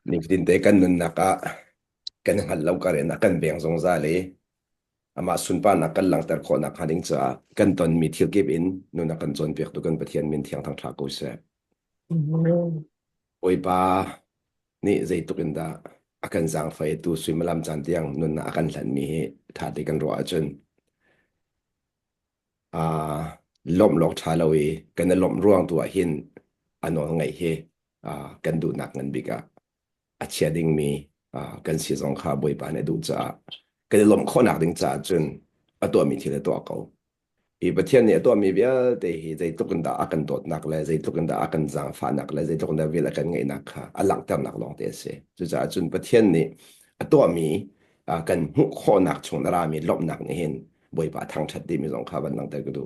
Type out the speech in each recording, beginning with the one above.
นี่ฟินเตกันนุนนักะกันหันเล่ากันเรนักกันเบียงสงซาเลยอามาสุนปานักกันหลังแต่คนนักหันดิงจ้ากันตอนมีเที่ยวเก็บอินนุนนักกันจนเปียกตุกันประเทียนมินเทียงทางทากุเสะอืมโอยปานี่ใจตุกันดาอากันจางไฟตูสุยมลำจันเตียงนุนนักกันหลันมีทาติกันรัวจนอ่าล้มหลอกชาลวีกันล้มร่วงตัวหินอันนองไงเฮอ่ากันดูหนักเงินบิกะอาเชียดิงมีกันสีสองขาบวยปานในดูจ้ากันล้มข้อหนักดิงจ้าจนตัวมีทีละตัวเขาอีประเทศเนี่ยตัวมีเบียแต่ใจตุกันดาอากันโดดหนักเลยใจตุกันดาอากันจางฟ้าหนักเลยใจตุกันดาเวลากันไงนักค่ะอันหลังเต็มหนักลองเตะเสียจุจ้าจนประเทศนี้ตัวมีกันหุกข้อหนักชงนารามีลบหนักนี่เห็นบวยปาทางชัดดีมีสองขาบันหลังแต่ก็ดู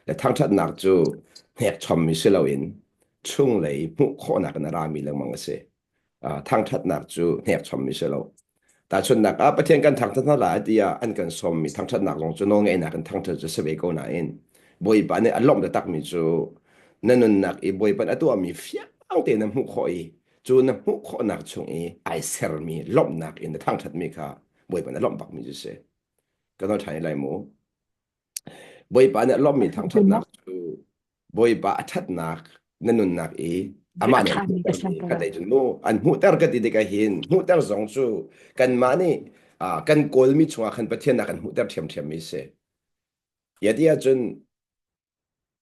และทางชัดหนักจูแหกชอมมิเชลวินช่วงเลยมุขโนักนารามีเรื่องมังเสทางชัดหนักจูแหกชอมมิเชลแต่ชนหนักประเทศกันทางทัศนหลายที่อันกันสมมีทางชัดหนักลงจูโนงไงนักกันทางชัดจะเสวยก็นายบอยปานเนี่ยอารมณ์จะตักมีจูนั่นนักอีบอยปานตัวมีเฟี้ยงเตนมุขอีจูนมุขหนักช่วงอีไอเซอร์มีลมหนักอินทางชัดมีค่ะบอยปานอารมณ์ปักมีจูเสก็ต้องใช้ไรหมู บอยปาเนี่ยล้อมมีทางทัดนักจูบอยปาทัดนักนั่นนุนนักอามาเนี่ยอาคารมีหูเตอร์มีกระสันตระกันได้จนโมอันหูเตอร์ก็ติดกันเห็นหูเตอร์สองจูกันมานี่กันโกลมีชัวคันประเทศนักกันหูเตอร์เทียมมีเสยาดีอาจน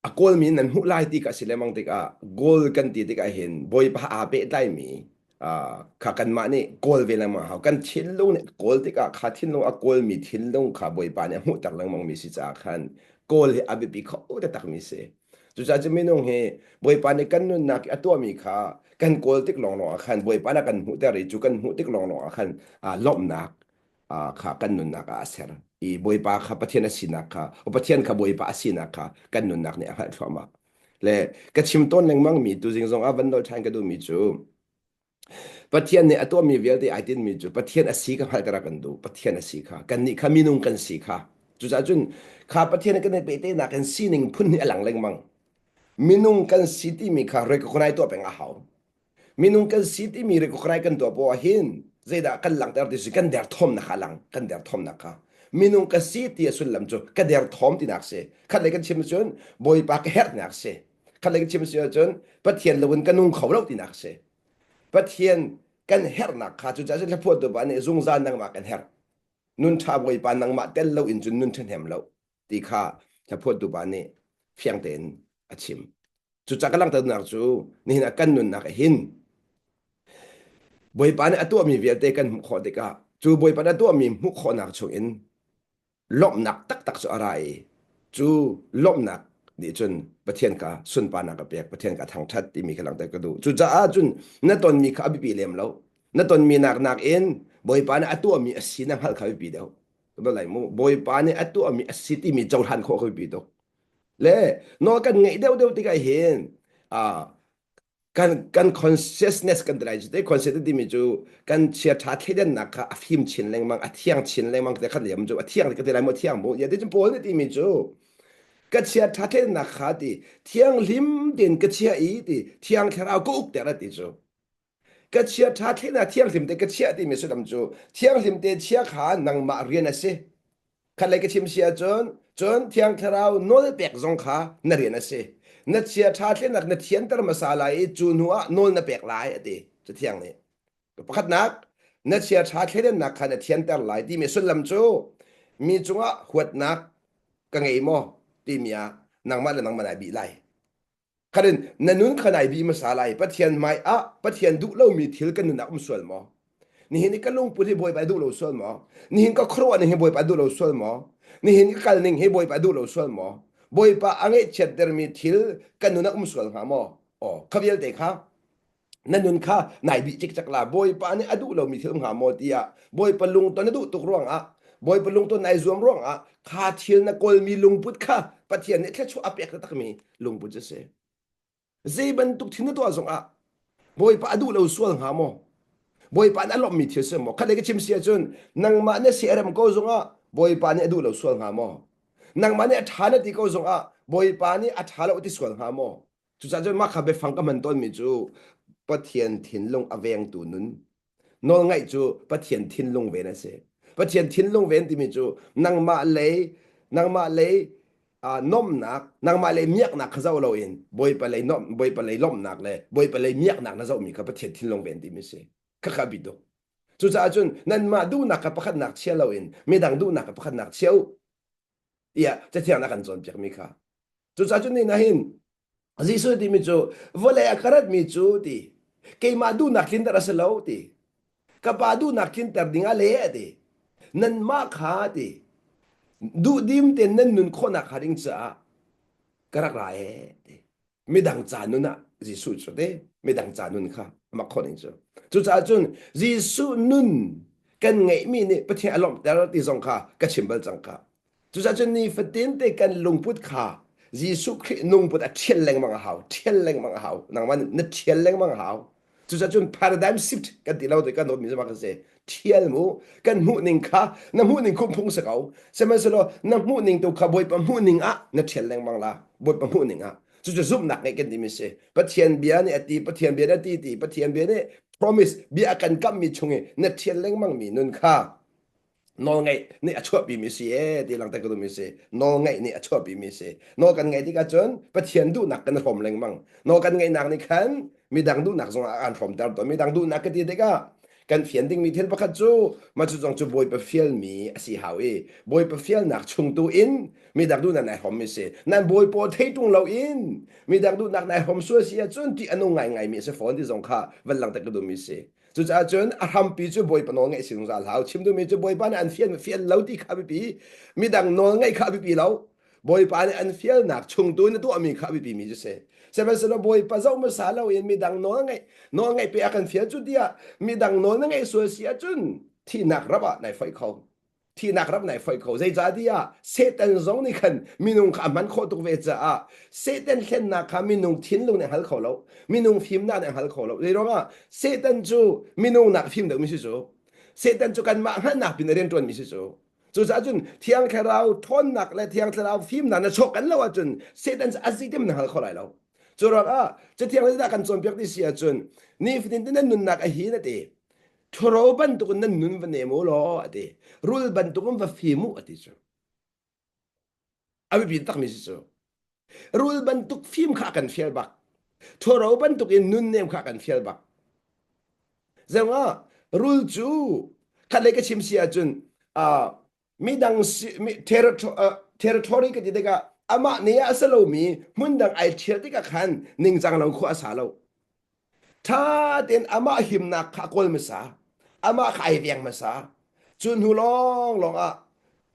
a gol min nan hu lai ti ka silemang ti ka gol kan ti ti ka hin boy pa a pe dai mi kha kan ma ni gol ve lang ma ha kan thil lo ne gol ti ka kha thin lo a gol mi thil lo kha boy pa ne hu tak lang mang mi si cha khan gol he abi bi kho ta tak mi se chu cha je minong he boy pa ne kan nun na ki atwa mi kha kan gol tik long lo khan boy pa na kan hu ta ri chu kan hu tik long lo khan lom nak kha kan nun na ka ser boi pa kha pathian asina kha o pathian kha boi pa asina kha kan nun nak ne ha thoma le ka chim ton leng mang mi tu jing zong avan dol thain ka du mi chu pathian ne atom mi vel de ai tin mi chu pathian asi ka hal tara kan du pathian asi kha kan ni kha minung kan si kha chu za chun kha pathian kan ne pe te na kan si ning phun ni alang leng mang minung kan si ti mi kha re ko nai to pe nga hau minung kan si ti mi re ko nai kan to po hin zeda kan lang tar ti si kan der thom na khalang kan der thom na kha minung ka si ti asul lam chu ka der thom ti nak se khat le kan chim chun boy pa ka het nak se khat le kan chim chun pathian lawun kanung khawlo ti nak se pathian kan her nak kha chu cha le phot do ba ne zung zan nang ma kan her nun tha boy pa nang ma tel lo in chun nun then hem lo ti kha cha phot do ba ne phiang ten achim chu cha ka lang ta nak chu ni na kan nun nak hin บอยปานอตัวมีเวียเตกันขอเด็กะจูบอยปานอตัวมีมุขหนักชงอินล้มหนักตักตักสุอะไรจูล้มหนักนี่จนประเทศกาสุนปานักเปียกประเทศกาทางชัดที่มีกำลังแต่กระดูจูจ้าจุนนั่นตอนมีข้าบิปีเลียมแล้วนั่นตอนมีหนักเอ็นบอยปานอตัวมีอสีนังหัลข้าบิปีเดียวก็เลยมูบอยปานอตัวมีอสีที่มีเจ้าทันข้อข้าบิปีเดียวเล่นอกันไงเดียวที่ก็เห็นอ่า kan consciousness kan drai te conscious di mi chu kan chia tha theden na kha afim chin leng mang athiang chin leng mang te kha lem chu athiang ke te lai mo thiang mo ya de chu pol ne ti mi chu ka chia tha theden na kha ti thiang lim den ka chia i ti thiang thara ko uk te ra ti chu ka chia tha theden na thiang lim te ka chia ti mi su dam chu thiang lim te chia kha nang ma rian ase kha lai ka chim sia chon thiang thara nol pek zong kha na rian ase นัดเชียร์ชาติเล่นนักนัดเทียนตระมาสาลายจูนหัวโนลนับเปกลายอดีจะเที่ยงนี้ประคัดนักนัดเชียร์ชาติเล่นนักขันเทียนตระลายที่มีสุดลำจูมีจังหวะหวดนักกังไงโมที่มีนางมาและนางมาไหนบีไลขันนันนุนขนายบีมาสาลายปะเทียนไม่ปะเทียนดุเล่ามีทิลกันนักส่วนหมอนี่เห็นก็ลงปุถุบอยไปดูเราส่วนหมอนี่เห็นก็ครัวนี่เห็นบอยไปดูเราส่วนหมอนี่เห็นก็การนิ่งเห็นบอยไปดูเราส่วนหมอ บอยปะอังเอเชดเดอร์มีทิลกันนุนักส่วนหามออ๋อขบเยลเตค่ะนั่นนุนค่ะนายบิจิกจักลาบอยปะนี่อดูเรามีทิลหามอตีอะบอยปะลุงตัวนั้นดูตุกร่วงอะบอยปะลุงตัวนายรวมร่วงอะขาทิลนักกอลมีลุงพุทธค่ะปะเทียนเนี่ยแค่ชัวอเปียกตักมีลุงพุทธจะเสเจบันตุกทินตัวสงอะบอยปะอดูเราส่วนหามอบอยปะนั่นเรามีทิลเสมอขันเลยก็ชิมเสียจนนังมาเนี่ยเสียรำก็สงอะบอยปะเนี่ยอดูเราส่วนหามอ นังมันเนี่ยฐานที่เขาส่งบอยปานี่ฐานเราที่ส่วนหาโมอจุดจะมาขับไปฟังกับมันต้นมิจูปะเทียนถิ่นลงอเวงตูนุน nol ngai chu pathian thin lung ve na se pathian thin lung ven ti mi chu nang ma le nom nak nang ma le miak nak khazau lo in boy pa le nom boy pa le lom nak le boy pa le miak nak na zau mi kha pathian thin lung ven ti mi se kha kha bi do chu cha chun nan ma du nak ka pakhat nak chiao lo in mi dang du nak ka pakhat nak chiao ya cha thiang na kan zon pek mi kha chu cha chun ni na hin jisu ti mi chu vole akarat mi chu ti ke ma du nak kin dar sa lo ti ka pa du nak kin tar dinga le ti nan ma kha ti du dim ten nan nun khona kharing cha karak ra e mi dang cha nun na jisu chu de mi dang cha nun kha ma khoning chu chu cha chun jisu nun kan ngai mi ni pathian alom tar ti zong kha ka chimbal chang kha chu cha chun ni fatin te kan lungput kha jisu khri nung put a thiel leng mang hau thiel leng mang hau nang man na thiel leng mang hau chu cha chun paradigm shift kan ti lo de kan no mi ma ka se thiel mu kan mu ning kha na mu ning kum phung sa kau se ma se lo na mu ning to kha boi pa mu ning a na thiel leng mang la boi pa mu ning a chu chu zum nak ngai kan ti mi se pathian bia ni ati pathian bia na ti ti pathian bia ne promise bia kan kam mi chunge na thiel leng mang mi nun kha no ngay ni achua bi mi si e ti lang ta ko mi si no ngay ni achua bi mi si no kan ngay ti ka chon pa thian du nak kan hom leng mang no kan ngay nak ni khan mi dang du nak zong an hom tar to mi dang du nak ka ti de ka kan phian ding mi thel pakhat chu ma chu jong chu boy pa fiel mi asi haw e boy pa fiel nak chung tu in mi dang du na nai hom mi si nan boy po thei tung lo in mi dang du nak nai hom su si a chun ti anu ngai ngai mi se phone ti zong kha van lang ta ko mi si chu cha chun a ham pi chu boy pa no ngai sing za lau chim du mi chu boy pa na an fiel lo ti kha bi mi dang no ngai kha bi lo boy pa na an fiel nak chung tu na tu ami kha bi mi ju se se ba se no boy pa zo ma sa lo in mi dang no ngai pe akan fiel chu dia mi dang no ngai su si a chun thi nak raba nai phai khauที่นักรับไหนไฟเขาใจจ้าดีอ่ะเซตันสองนี่คันมีนุ่งขามันโคตรเวจ้าอ่ะเซตันเข็นนักขามีนุ่งทิ้งลงในหัลเขาแล้วมีนุ่งฟิล์มหน้าในหัลเขาแล้วเรื่องอ่ะเซตันจูมีนุ่งนักฟิล์มเด็กมิสิจูเซตันจูกันมาหันนักเป็นเรียนจนมิสิจูจูจ้าจุนเที่ยงแค่เราทนนักและเที่ยงแค่เราฟิล์มนั้นชกกันแล้วจุนเซตันจะอาศัยเต็มในหัลเขาไหลแล้วจูรักอ่ะจะเที่ยงจะได้กันจนเปียกที่เสียจุนนี่ฟิล์มนั้นนุ่นนักไอ้หีนั่นเองทรบันตุกันนั่นนุ่นวันเนมูลอดีรูลบันตุกันว่าฟิมูอดีจูอาวิบิตักมิสิจูรูลบันตุกฟิมขากันเฟียลบักทรบันตุกินนุ่นเนมขากันเฟียลบักเจ้าว่ารูลจูขัดเลยก็ชิมเสียจุนมีดังมีเทอริก็จะได้ก็อามาเนี่ยอาศัยเรามีมุนดังไอเทียที่ก็ขันนิ่งจังเราขวาสาเราถ้าเดินอามาหิมนักขากลมาซาอามาขายเวียงมาซาจุนหูลอง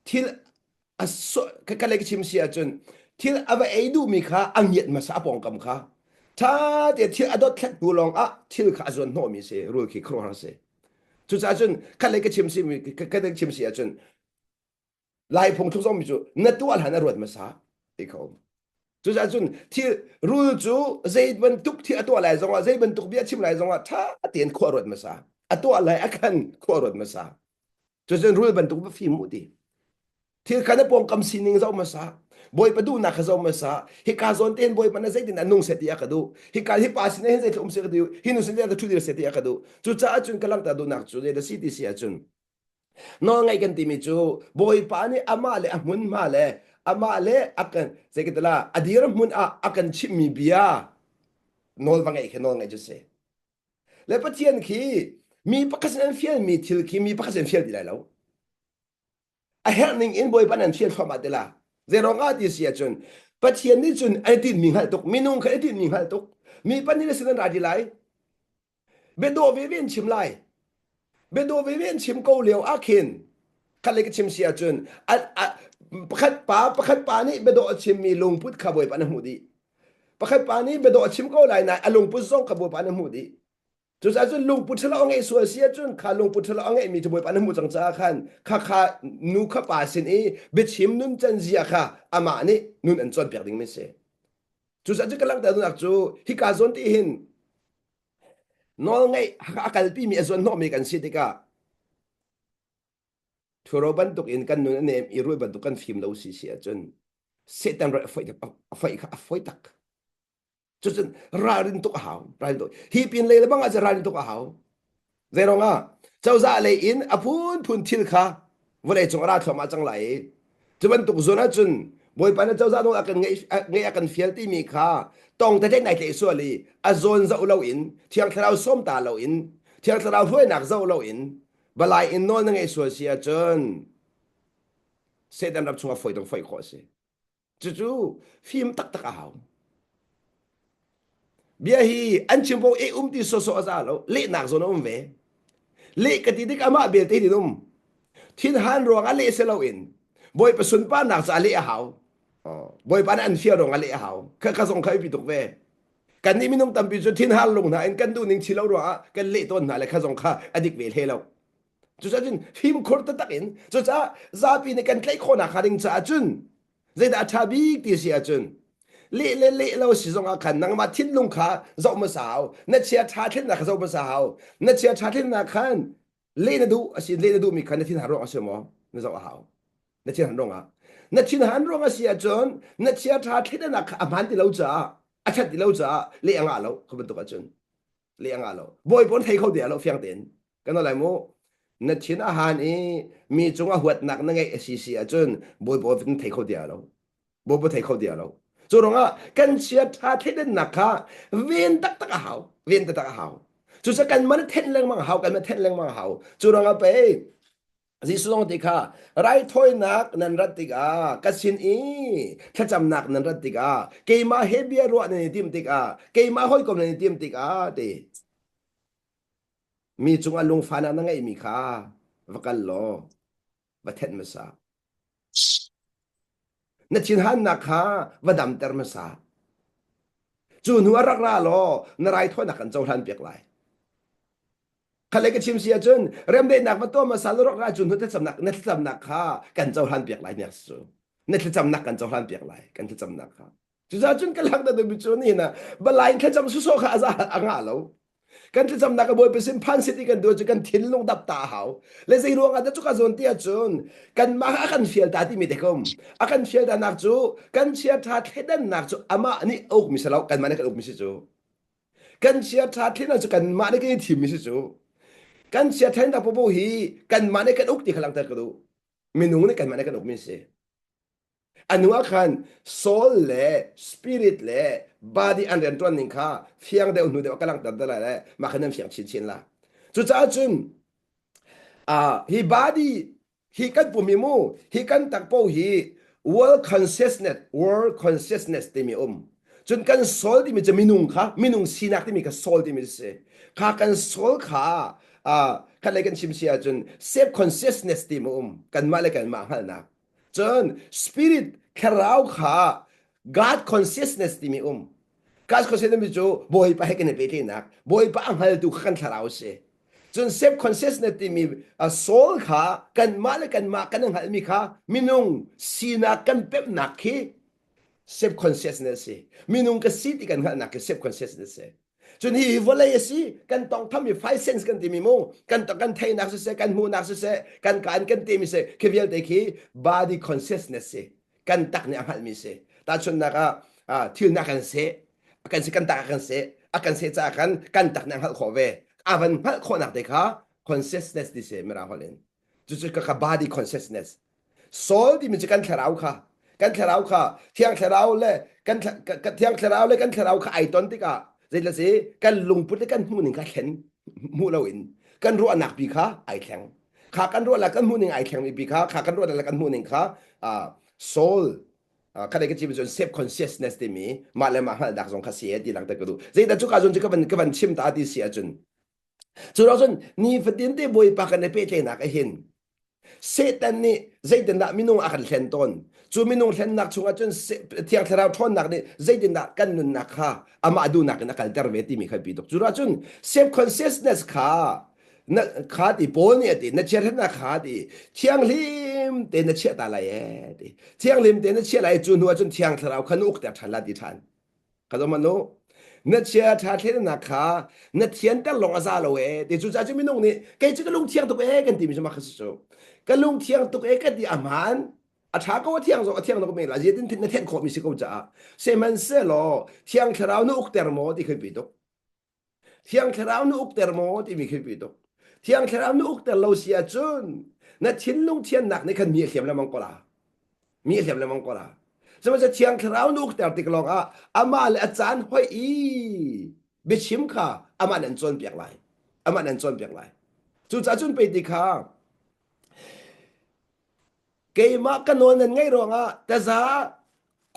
ที่ก็เลยก็ชิมเสียจุนที่เอาไปดูมีค่าอังเย็ดมาซาปองกำค่าถ้าเดี๋ยวที่อดอทแค่หูลองที่ข้าจนโนมีเสรู้ขี้ครัวเสจุดจ้าจุนก็เลยก็ชิมเสียก็เลยชิมเสียจุนลายพงทุกสองมีจุนัดตัวหันรวดมาซาอีกเขาจุดจ้าจุนที่รู้จูใจบรรทุกที่ตัวอะไรจังว่าใจบรรทุกเบี้ยชิมอะไรจังว่าถ้าเตียนขวดรวดมาซาตัวอะไรกันขวดรวดมาซาจุดจุนรู้บรรทุกว่าฟิมุดีที่ขันปองกำสินิงเจ้ามาซาบอยประดูนักเจ้ามาซาฮิกาซอนเต้นบอยมันใจดินนุ่งเสตียกระดูฮิกาฮิปาสินเห็นใจทุ่มเสกระดูฮินุสินเดียกทุเดียเสตียกระดูจุดจ้าจุนกำลังตาดูนักจุดเดสิติเสียจุนน้องไงกันติมิจูบอยปานี่อามาเลอามุนมาเลอามาเลอากันเสกตละอดีรมุนอากันชิมีเบียนอลวังไงแค่นอลไงจะเสแล้วปะเทียนขีมีปักษณเฟียลมีทิลขีมีปักษณเฟียลดีไรแล้วไอ้เฮนิงอินบอยปานันเฟียลฟอร์มาเดล่าเจรองอาดิเสียจุนปะเทียนนี่จุนไอ้ตินมิงฮัลตุกมีนุ่งแค่ไอ้ตินมิงฮัลตุกมีปันนี่เลสินันราดีไลเบโดเวเวนชิมไลเบโดเวเวนชิมเกาเหลียวอาเคนขัดเลยก็ชิมเสียจุนประคัดปานี่เบโดชิมมีลงพุทธขบวยปานันหูดีประคัดปานี่เบโดชิมเกาไหลนายอลงพุทธซ่องขบวยปานันหูดีจุดอาจุนลุงปุถละองไงสวยเสียจุนขาลุงปุถละองไงมีทบวยปานหมูจังจ้าขันข้านูข้าป่าสินเอเบ็ดชิมนุนจันเสียค่ะอามานี่นุนอันจวนเปียกดิ่งไม่เสียจุดอาจุกำลังแต่ดูนักจูฮิกาซอนที่เห็นน้องไงฮักกัลปีมีอส่วนน้องมีกันสิติกาทัวร์บันตุกอินกันนุนเนมอีรุ่ยบันตุกันฟิล์มเราเสียจุนเสตันไฟตักจุดรารินตุกหาวรารินตุกฮีปินเลยบ้างอาจจะรารินตุกหาวเจรอง châu dạ lấy in à phun phun thiên kha vừa lấy chúng ra thọ mà chẳng lại chú vẫn tục zona chun bồi pan châu dạ nó akan ngay akan fiel ti mi kha tong thế này thế xua li a zone dậu lâu in thiang thao xóm ta lâu in thiang thao huay nạc dậu lâu in balai in non ngay xua xia chun sẽ đemรับchung phơi đồng phơi khó xí chú chú phim tắc tắc ảo bia hi anh chim bo e ti so so za lo le nak zo về le cái ti dik ama bel te di thiên han ro nga le se lo in boy pa sun pa nak sa le hao boy pa an fia ro nga le hao ka song khai pi tuk ve kan ni minung tam pi chu thiên han lung na en kan du ning chilo ro kan le ton na le kha song kha adik ve he lo chu cha jin phim khor ta tak in chu cha za pi ne kan klei khona kha ding cha chun zai da tha bi ti sia chun le lo si zong a khan nang ma thin lung kha zo ma sao na chia tha thin na kha zo ma sao na chia tha thin na khan le na du asi le na du mi khan thin ha ro asmo na zo hao na chia han rong a na chin han rong a sia chon na chia tha thin na kha man ti lo cha a chat ti lo cha le anga lo ko ban to ka chun le anga lo boy pon thei khau dia lo fyang ten kan no lai mo na chin a han e mi chung a huat nak na ngai si a chun boy bo tin thei khau dia lo bo thei khau dia lo cho rong a kan chia tha thin na kha ven tak tak a hao ven tak tak a hao chu sa kan man then leng mang hao kan man then leng mang hao chu rong a pe dì xuống thì kha rai thôi nạc nan rat tiga kasin i thacham nak nan rat tiga keima hebia ro ne tim tiga keima hoi kom ne tim tiga te mi chunga lung fana na ngai mi kha vakal lo bathet masa na chin han na kha vadam ter masa chu nu rak ra lo na rai thôi nak kan chau han pek lai khale cái chim sia chun rem de nak ma to ma sal ro ra chun hu te cham nak na cham nak kha kan chau han pek lai nek su na cham nak kan chau han pek lai kan cham nak kha chu za chun ka lak da du bi chu ni na ba lai kha cham su so kha za anga lo kan cham nak boy pe sim phan city kan do chu kan thin long dap ta hao le zai ro nga da chu ka zon tia chun kan ma kan fiel ta ti mi de kom akan fiel da nak chu kan chia tha thedan nak chu ama ni ok mi salau kan ma ne kan ok mi si chu kan chia tha thena chu kan ma ne ke thi mi si chu kan sia thain da popo hi kan mane kan uk ti khalang tar kadu minung ne kan mane kan uk min se anua khan soul le spirit le body and then ton ning kha fiang de unu de kalang tar da la ma khanam fiang chin chin la chu cha chun hi body hi kan pu mi mu hi kan tak po hi world consciousness ti mi chun kan soul ti mi cha minung sinak ti mi ka soul ti mi se kha kan soul kha kan lại kan chim sia chun self consciousness ti mo kan ma le kan ma hal na chun spirit kharau kha god consciousness ti mi god consciousness mi chu boy pa hekan pe ti nak boy pa ang hal tu kan kharau se chun self consciousness ti mi soul kha kan ma le kan ma kan hal mi kha minung sina kan pep nak khi self consciousness se minung ka si ti kan hal nak self consciousness se chun hi volay si kan tong tham mi 5 cents kan ti mi mo kan to kan thai nak se kan hu nak se kan ti mi se kevial te ki body consciousness se kan tak ni hal mi se ta chun na ka thil na kan se kan tak kan se akan se cha kan tak na hal kho ve avan hal kho nak te kha consciousness di se mera holen chu chu ka body consciousness soul di mi kan kharau kha kan kharau kha thiang kharau le kan thiang kharau le kan kharau kha ai ton ti ka dây là gì kan lùng bút kan mu ning ka khen mu lo in kan ro anak bi kha ai thang kha kan ro la kan mu ning ai thang bi kha kan ro la kan mu ning kha soul ka dai ka chi bi self consciousness de mi ma le ma ha dak zong kha sie di lang ta ka du dây da chu ka zon chu ka ban chim ta di sia chun chu ro zon ni fatin de boy pa kan pe te na ka hin Satan ni dây den da minung akan khen ton chu minung khen nak chunga chun thiang tharau thon nak ni dây den da kan nun nak kha ama adu nak na kal ter ve ti mi kha pi dok chu ra chun self consciousness kha na kha ti pol ni ti na cher na kha ti thiang lim te na che ta la ye ti thiang lim te na che lai chu nu chun thiang tharau khan uk ta thala di than ka do man no na che tha the na kha na thian ta long a za lo e ti chu cha chu minung ni ke chu ka lung thiang to e kan ti mi ma kha su cái lung thiang tục ấy cái đi aman thà có thiang rồi thiang nó có mình là gì đến thiên thiên khó mình sẽ có trả xem mình sẽ lo thiang khảo nó uk termo thì khơi bị đục thiang khảo nó uk termo thì mình khơi bị đục thiang thera nu uk ter lo sia chun na thin lung thian nak ni khan mi hiam la mang kola mi hiam la mang kola so ma thiang thera nu uk ter tik long a ama le achan hoi i bi chim kha ama nan chon piak lai ama nan chon piak lai chu cha chun pe ti kha ke ma ka non nan ngai ronga ta za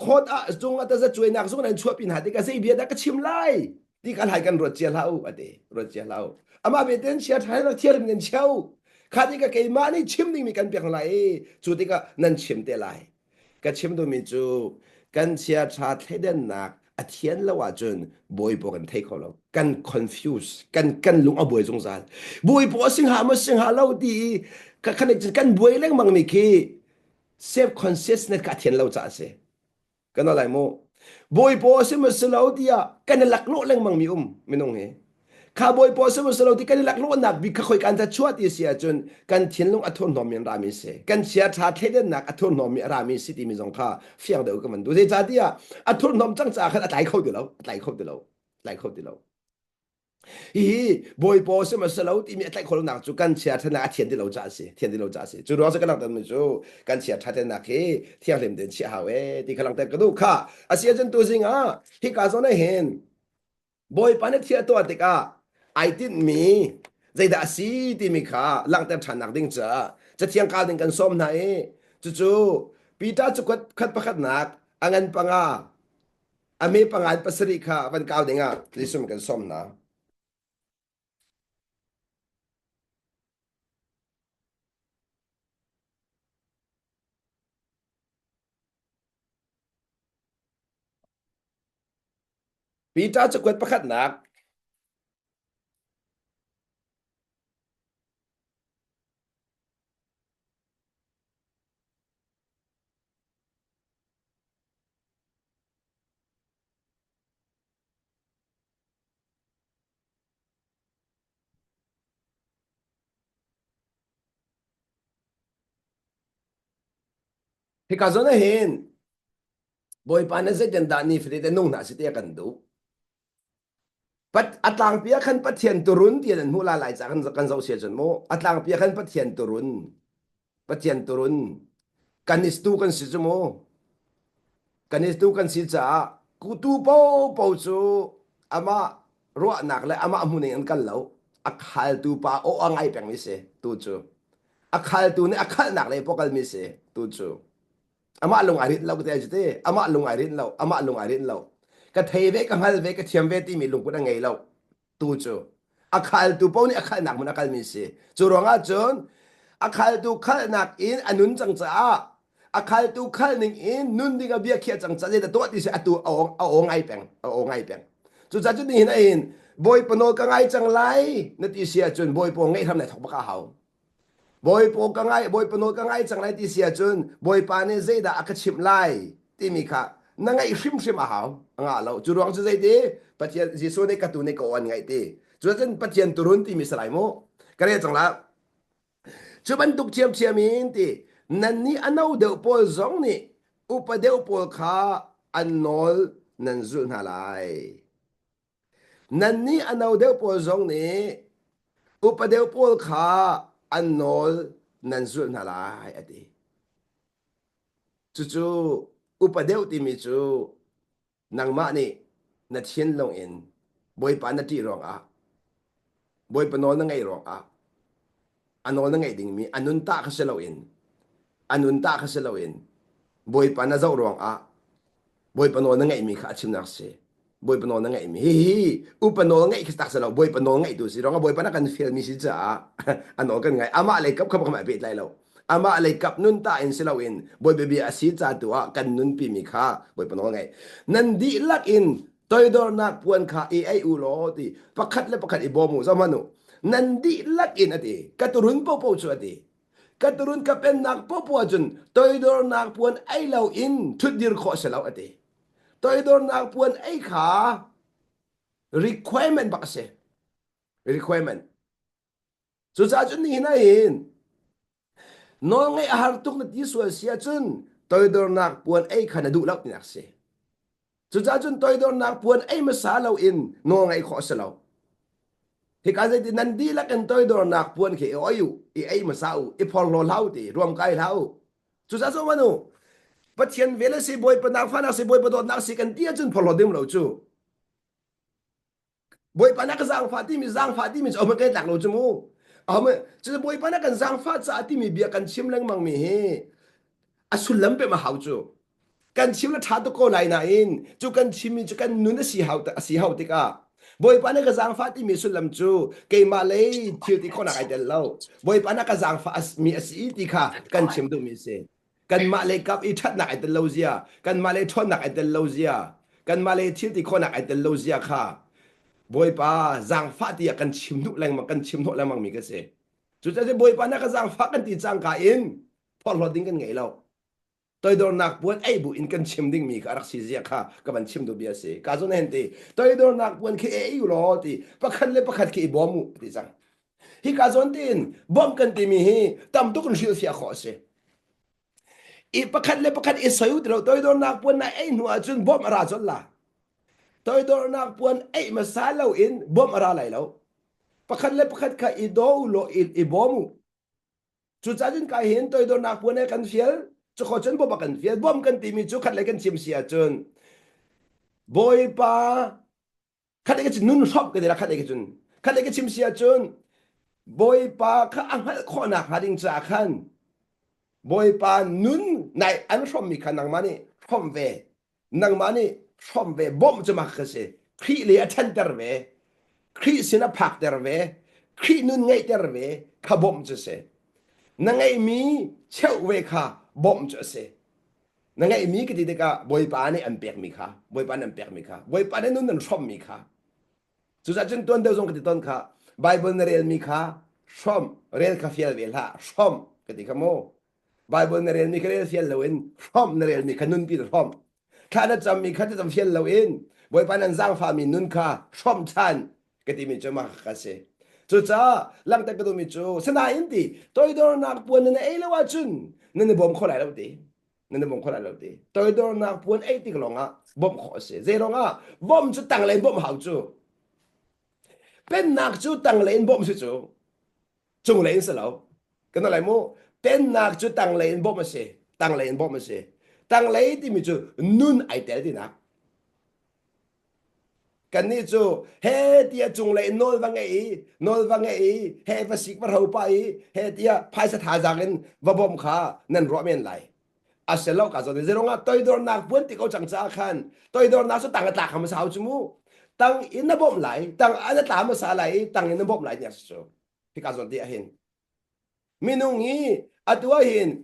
khot a zung a ta za chui nak zung nan chua pin ha ti ka sei bia da ka chim lai ti kan hai kan ro chia lau ate ro chia lau ama be ten chia thai la thier min chau kha ti ka ke ma ni chim ni mi kan piak lai chu ti ka nan chim te lai ka chim du mi chu kan chia tha thai den nak a thian la wa chun boi bo kan thai kho lo kan confuse kan lung a boi zung zan boi bo sing ha lo ti ka khan kan boi leng mang mi ki self consciousness ka thian lo cha se kan lai mo boy po se ma selo dia kan lak lo leng mang mi minong he kha boy po se ma selo ti kan lak lo nak bi kha khoi kan ta chua ti sia chun kan thian long athon nom min ra mi se kan sia tha the den nak athon nom mi ra mi si ti mi jong kha fiang de ka man du se cha dia athon nom chang cha kha lai khau de lo lai khau de lo lai khau de lo hi boy po se ma selo ti mi tai khol nak chu kan chia thana thian di lo cha se thian di lo cha se chu ro se ka lang tan mi chu kan chia tha den nak he thiang lem den chia ha we ti ka lang tan ka du kha asia chen tu sing a hi ka zo na hen boy pa ne thia to te ka I did me zai da si ti mi kha lang tan than nak ding cha thiang ka ding kan som na e chu chu pi ta chu khat pa khat nak angan pa nga ame pangal pasari kha van kaw dinga lisum kan som na pi ta chu khat pa khat nak hi ka zo na hen boy pa na zai den da ni fri de nung na si te kan du pat atlang pia khan pathian turun ti an hula lai cha kan zo sia chen mo atlang pia khan pathian turun kanis tu kan si mo kanis tu kan si cha ku tu po po chu ama ro nak le ama mu ne an kan lo akhal tu pa o angai peng mi se tu chu akhal tu ne akhal nak le pokal mi se tu chu ama lung arit lo te jte ama lung arit lo ama lung arit lo ka thei ve ka hal ve ka thiam ve ti mi lung puna ngei lo tu chu akhal tu po ni akhal nak mun akal mi se chu ronga chon akhal tu khal nak in anun chang cha akhal tu khal ning in nun dinga bia khia chang cha de to ti se atu ong ai peng ong ai peng chu cha chu ni hin in boy panol ka ngai chang lai na ti sia chun boy po ngei tham lai thok ba ka hau boy po ka ngai boy panol ka ngai chang lai ti sia chun boy pa ne zai da akachim lai ti mi kha na ngai hrim hrim a hau anga lo chu rong chu zai de pathian jisu ne ka tu ne ko an ngai ti chu chen pathian turun ti mi salai mo ka re chang la chu ban tuk chiam chiam in ti nan ni anau de pol zong ni upa de pol kha anol nan zu na lai nan ni anau de pol zong ni upa de pol kha anol nan zu na lai ati chu chu upa de ti mi chu nang ma ni na thien long in boy pa na ti rong a boy pa no na ngai rong a anol na ngai ding mi anun ta kha se lo in anun ta kha se lo in boy pa na zau rong a boy pa no na ngai mi kha chim nak se boy pa no na ngai mi hi upa no ngai kha tak se lo boy pa no ngai tu si rong a boy pa na kan feel mi si cha anol kan ngai ama le kap kap ma be lai lo ama le kap nun ta in se lo in boy be bi a si cha tu a kan nun pi mi kha boy pa no ngai nan di lak in toy dor nak puan kha e ai u lo ti pakhat le pakhat i bomu zamanu nan di lak in ati katurun po po chu ati katurun ka pen nak po po jun toy dor nak puan ai lo in thut dir kho se lo ati toy dor nak puan ai kha requirement ba se requirement chu cha chun ni na in no ngai a har tuk na ti sual sia chun toy dor nak puan ai kha na du lo ti nak se chu cha chun toy dor nak puan ai ma sa lo in no ngai kho se lo thì cái gì thì năn đi là cần tôi đồ nạc buồn khi oi u i ai mà sao i phong lo lau thì rùm cái lau chú sao sao mà nu bắt thiên về là si boy bắt nạc pha nạc si boy bắt đồ nạc si cần tia chân phong lo đêm lâu chú boy bắt nạc giang phát mi ở một cái lạc lâu chú mu ở một chú boy bắt nạc giang phát sa ti mi bia cần chim lăng mang mi he à sul lắm pe mà hậu chú cần chim là thà tôi cô lại in chú cần chim mi chú cần nún si hậu thì cả boy pa na ka zang fa ti mi sulam chu ke ma le thil ti khona kai del lo boy pa na ka zang fa mi asi ti kha kan chim du mi se kan ma le kap i that na kai del lo zia kan ma le thon na kai del lo zia kan ma le thil ti khona kai del lo zia kha boy pa zang fa ti kan chim du lang ma kan chim no lang mang mi ka se chu cha se boy pa na ka zang fa kan ti chang ka in phol lo ding kan ngei lo tôi đồ nạc buồn ấy bu in cần chim đinh mi cả rắc xì ziak ha các bạn chim đồ bia se cả zo nên thì tôi đồ nạc buồn khi ấy lo thì bắt khát khi bom mu thì rằng hi cả zo tin bom cần tìm mi hi tam tu cần siêu siak khó se i bắt khát i sayu tôi đồ nạc buồn này ấy nuôi chun bom ra zo la tôi đồ nạc buồn ấy mà sa lâu in bom ra lại lâu bắt khát ka i do lo i bom mu chu cha jin ka hin tôi đồ nạc buồn này cần phiel chú khó chân bộ bạc cần phía bom cần tìm chú khát lấy cần chim xìa chân bôi pa khát lấy cái chân nung shop cái đấy là khát lấy cái chim xìa chân bôi pa khát ăn hết khó nạc hà đình trả khăn bôi pa nung này ăn shop mi khăn nàng mani shop về bom cho mặc cái gì khi lấy chân ter về khi xin phạt ter về khi nung ngay ter về khá bom cho gì nàng ấy mi chịu về khá bom cho se na ngai mi ki ti ka boy pa ne an pek mi kha boy pa an pek mi kha boy pa ne nun nan shom mi kha chu za chen ton de zong ki ton kha bible ne rel mi kha shom rel ka fiel vel ha shom ki ti ka mo bible ne rel mi ka rel fiel lo in shom ne rel mi ka nun pi shom kha na cham mi kha cham fiel lo in boy pa nan zang fa mi nun kha shom chan ki ti mi chama kha se chu cha lang ta ka do mi chu sana in ti toy dor nak pon ne ai lo wa chun nên là bom khó lại đâu tí nên là bom khó lại đâu tí tôi đó là buôn ấy thì cái lòng á bom khó sẽ dễ lòng á bom chú tăng lên bom hậu chú bên nạc chú tăng lên bom chú chú trung lên sẽ lâu cái nó lại mua bên nạc chú tăng lên bom mà sẽ tăng lên thì mình chú nun ai té thì nạc cái này chú he tia trung lên nol vang ấy he và xích vào hậupai he tia phai sát thà rằng và bom khá nên rõ men lại à sẽ lâu cả rồi thì rồi tôi đó nạc buôn thì câu chẳng cha khan tôi đó nạc số tăng cái tạc không sao chứ mu tăng in nó bom lại tăng anh nó tạm mà sao lại tăng in nó bom lại nhỉ số thì cả rồi thì hiện minung nghĩ à tôi hiện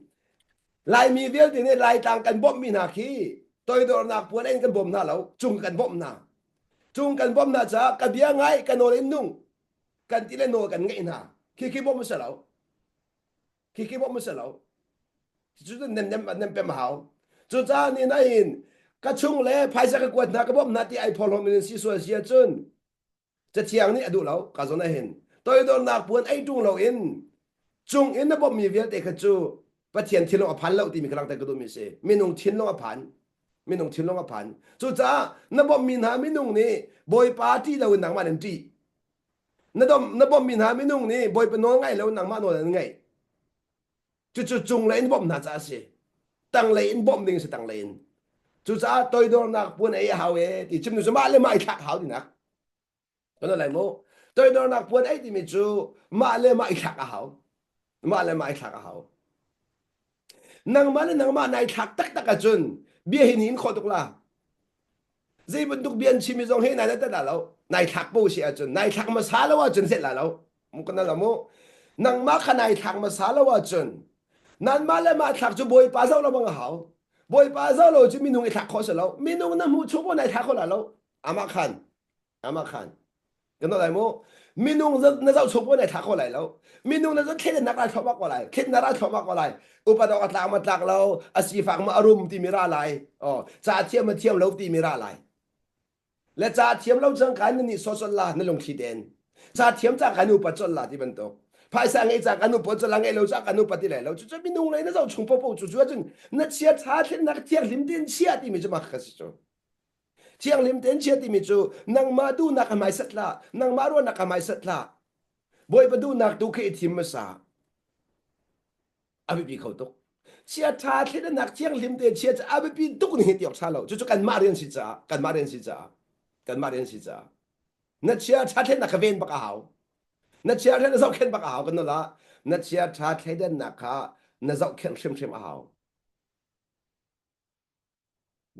lại mi viết thì này lại tăng cần bom mi nạc khi tôi đó nạc buôn anh cần bom nào lâu chung cần bom nào chung kan bom na cha ka bia ngai kan ol nung kan ti le no kan ngai na khi bom sa lo khi bom sa lo chu nem pe ma hao chu cha ni na in ka chung le phai sa ka kwat na ka bom na ti ai phol hom ni si so sia chun cha chiang ni adu lo ka zo na hin toi don nak puan ai tung lo in chung in na bom mi vial te kha chu pa thian thilo a phan lo ti mi klang ta ka do mi se mi nung thin lo a phan mi nung thin long a phan chu cha na bom min ha mi nung ni boy party lo nang ma nen ti na bom min ha mi nung ni boy pa no ngai lo nang ma no ngai chu chung le in bom na cha se tăng le in bom ding se tăng le in chu cha tôi do nak pun ai hao e ti chim nu ma le mai thak hao ti nak ko no lai mo tôi do nak pun ai ti mi chu ma le mai thak a hao ma le mai thak a hao nang ma nai thak tak a chun bia hin hin kho tuk la dây bận tục biên chim trong hết này đã tất là lâu này thạc bố sẽ chuẩn này thạc mà xá lâu chuẩn sẽ là lâu một con là mô năng má khả này thạc mà xá lâu chuẩn nan má lại mà thạc cho bồi ba dâu là bằng hảo bồi ba dâu lâu chứ mình nung thạc khó sẽ lâu mình nung năm hú chụp này thạc khó là lâu ama khan cái nó lại mô mình nung nó dâu chụp này thạc khó lại lâu mình nung nó rất khét nát lại thọ mắc qua lại khét nát lại thọ mắc qua lại upa đó mà tạc lâu asi phẳng mà arum thì mira lại cha thiêm lâu thì mira lạiและจ่าเทียมเราจังกันนี่โซซลานั่นลงขีเดนจ่าเทียมจากกันอุปจลาที่เป็นตัวภายสังเกตจากกันอุปจลาไงเราจากกันอุปติเลยเราจะไม่นุ่งเลยนะเราชงปุ๊บจู่จู่จนนั่นเชียร์ชาตินักเที่ยวลิมดินเชียร์ที่มีจะมาขัดสิจ้ chiang lim ten chia ti mi chu nang ma du nak amai satla nang ma ro nak amai satla boy pa du nak tu ke thim ma sa abi bi khau tok chia tha the nak chiang lim te chia abi bi tuk ni ti ok sa lo chu kan ma rian si cha kan ma rian si cha kan ma rian si cha na chia tha the nak ven ba ka hao na chia the na zau khen ba ka hao kan no la na chia tha the den nak kha na zau khen shim a hao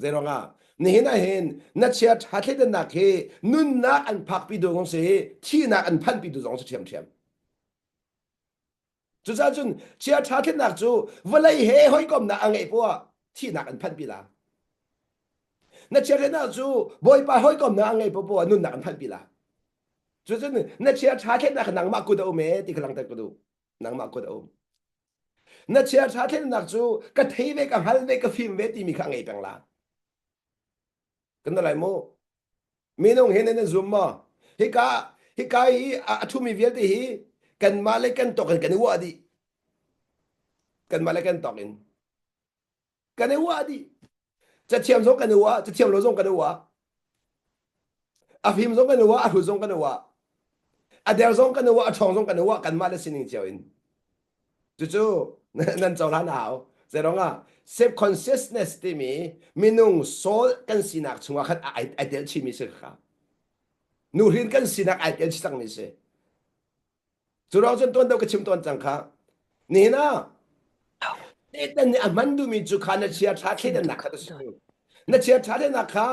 zero nga ni na hen na chia tha the den nak he nun na an phak pi do ngong se thi na an phan pi do zong se thiam chú cha chun chia tha the nak chu valai he hoi kom na angai po thi nak an phan pi la na chia the na chu boy pa hoi kom na angai po nun nak an phan pi la chú chun na chia tha the nak nang ma ku do me ti klang ta ku do nang ma ku do na chia tha the nak chu ka thei ve ka hal ve ka phim ve ti mi kha ngai pang la kan lai mo mi nong hen ne zum ma hi ka hi a thu mi vel ti hi kan ma le kan to kan wa di kan ma le kan to kan wa diจะเทียมสงกันวะจะเทียมโลสงกันวะอาพิมสงกันวะอาหุสงกันวะอาเดลสงกันวะอาทองสงกันวะกันมาเลสินิงเจียวอินจู่ๆนั่นเจ้าล้านหาวเสร็จแล้วอ่ะ self consciousness ที่มีนุ่งโซลกันสินักชัวขัดไอเดลชิมิสึกค่ะนูรินกันสินักไอเดลชิตังมิสึจู่เราจนตัวเดียวกับชิมตัวจังค่ะนี่นะแต่เนี่ยมันดูมีจุดขนาดเชียร์ชาเทียนนักขัดสินั่นเชียร์ชาเทียนนักค่ะ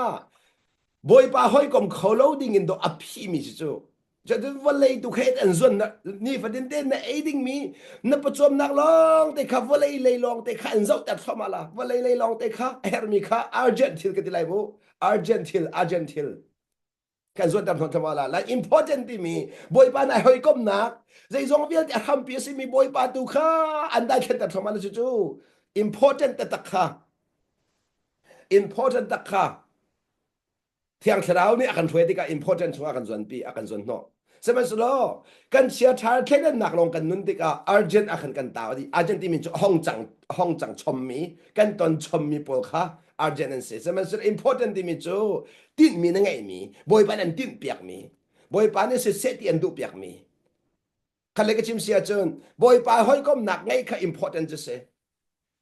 บอยป้าห้อยกลมเขาเล่าดิ่งอินโดอภิมิจูจะดูว่าเลยตุเขตอันส่วนนี่ฟันเด่นนะไอ้ดิ่งมีนับประจวบนักลองแต่ข้าว่าเลยลองแต่ข้าอันเจ้าตัดเข้ามาละว่าเลยลองแต่ข้าเฮอร์มิข้าอาร์เจนติลกันที่ไรบุอาร์เจนติลกันส่วนตัดเข้ามาละและ important ที่มีบอยป้าไหนห้อยกลมนักใจทรงเวียนจะทำเปียสิมีบอยป้าตุข้าอันได้แค่ตัดเข้ามาละจู่ important แต่ตักข้า important ตักข้าเที่ยงเช้านี่อาการช่วยที่ก็ important ช่วยอาการส่วนปีอาการส่วนนอกสมัยสุดแล้วกันเชียร์ชาร์แค่นั้นหนักลงกันนุ่นที่ก็ urgent อาการกันตาวดี urgent ที่มีห้องจังชมมีกันตอนชมมีปวดขา urgent นั่นสิสมัยสุด important ที่มีจู่ติ้นมีนั่งไงมีบอยปานันติ้นเปียกมีบอยปานี่เสียที่อันดูเปียกมีคันเล็กชิมเสียจนบอยปาห้อยก้มหนักไงค่ะ important จะเสีย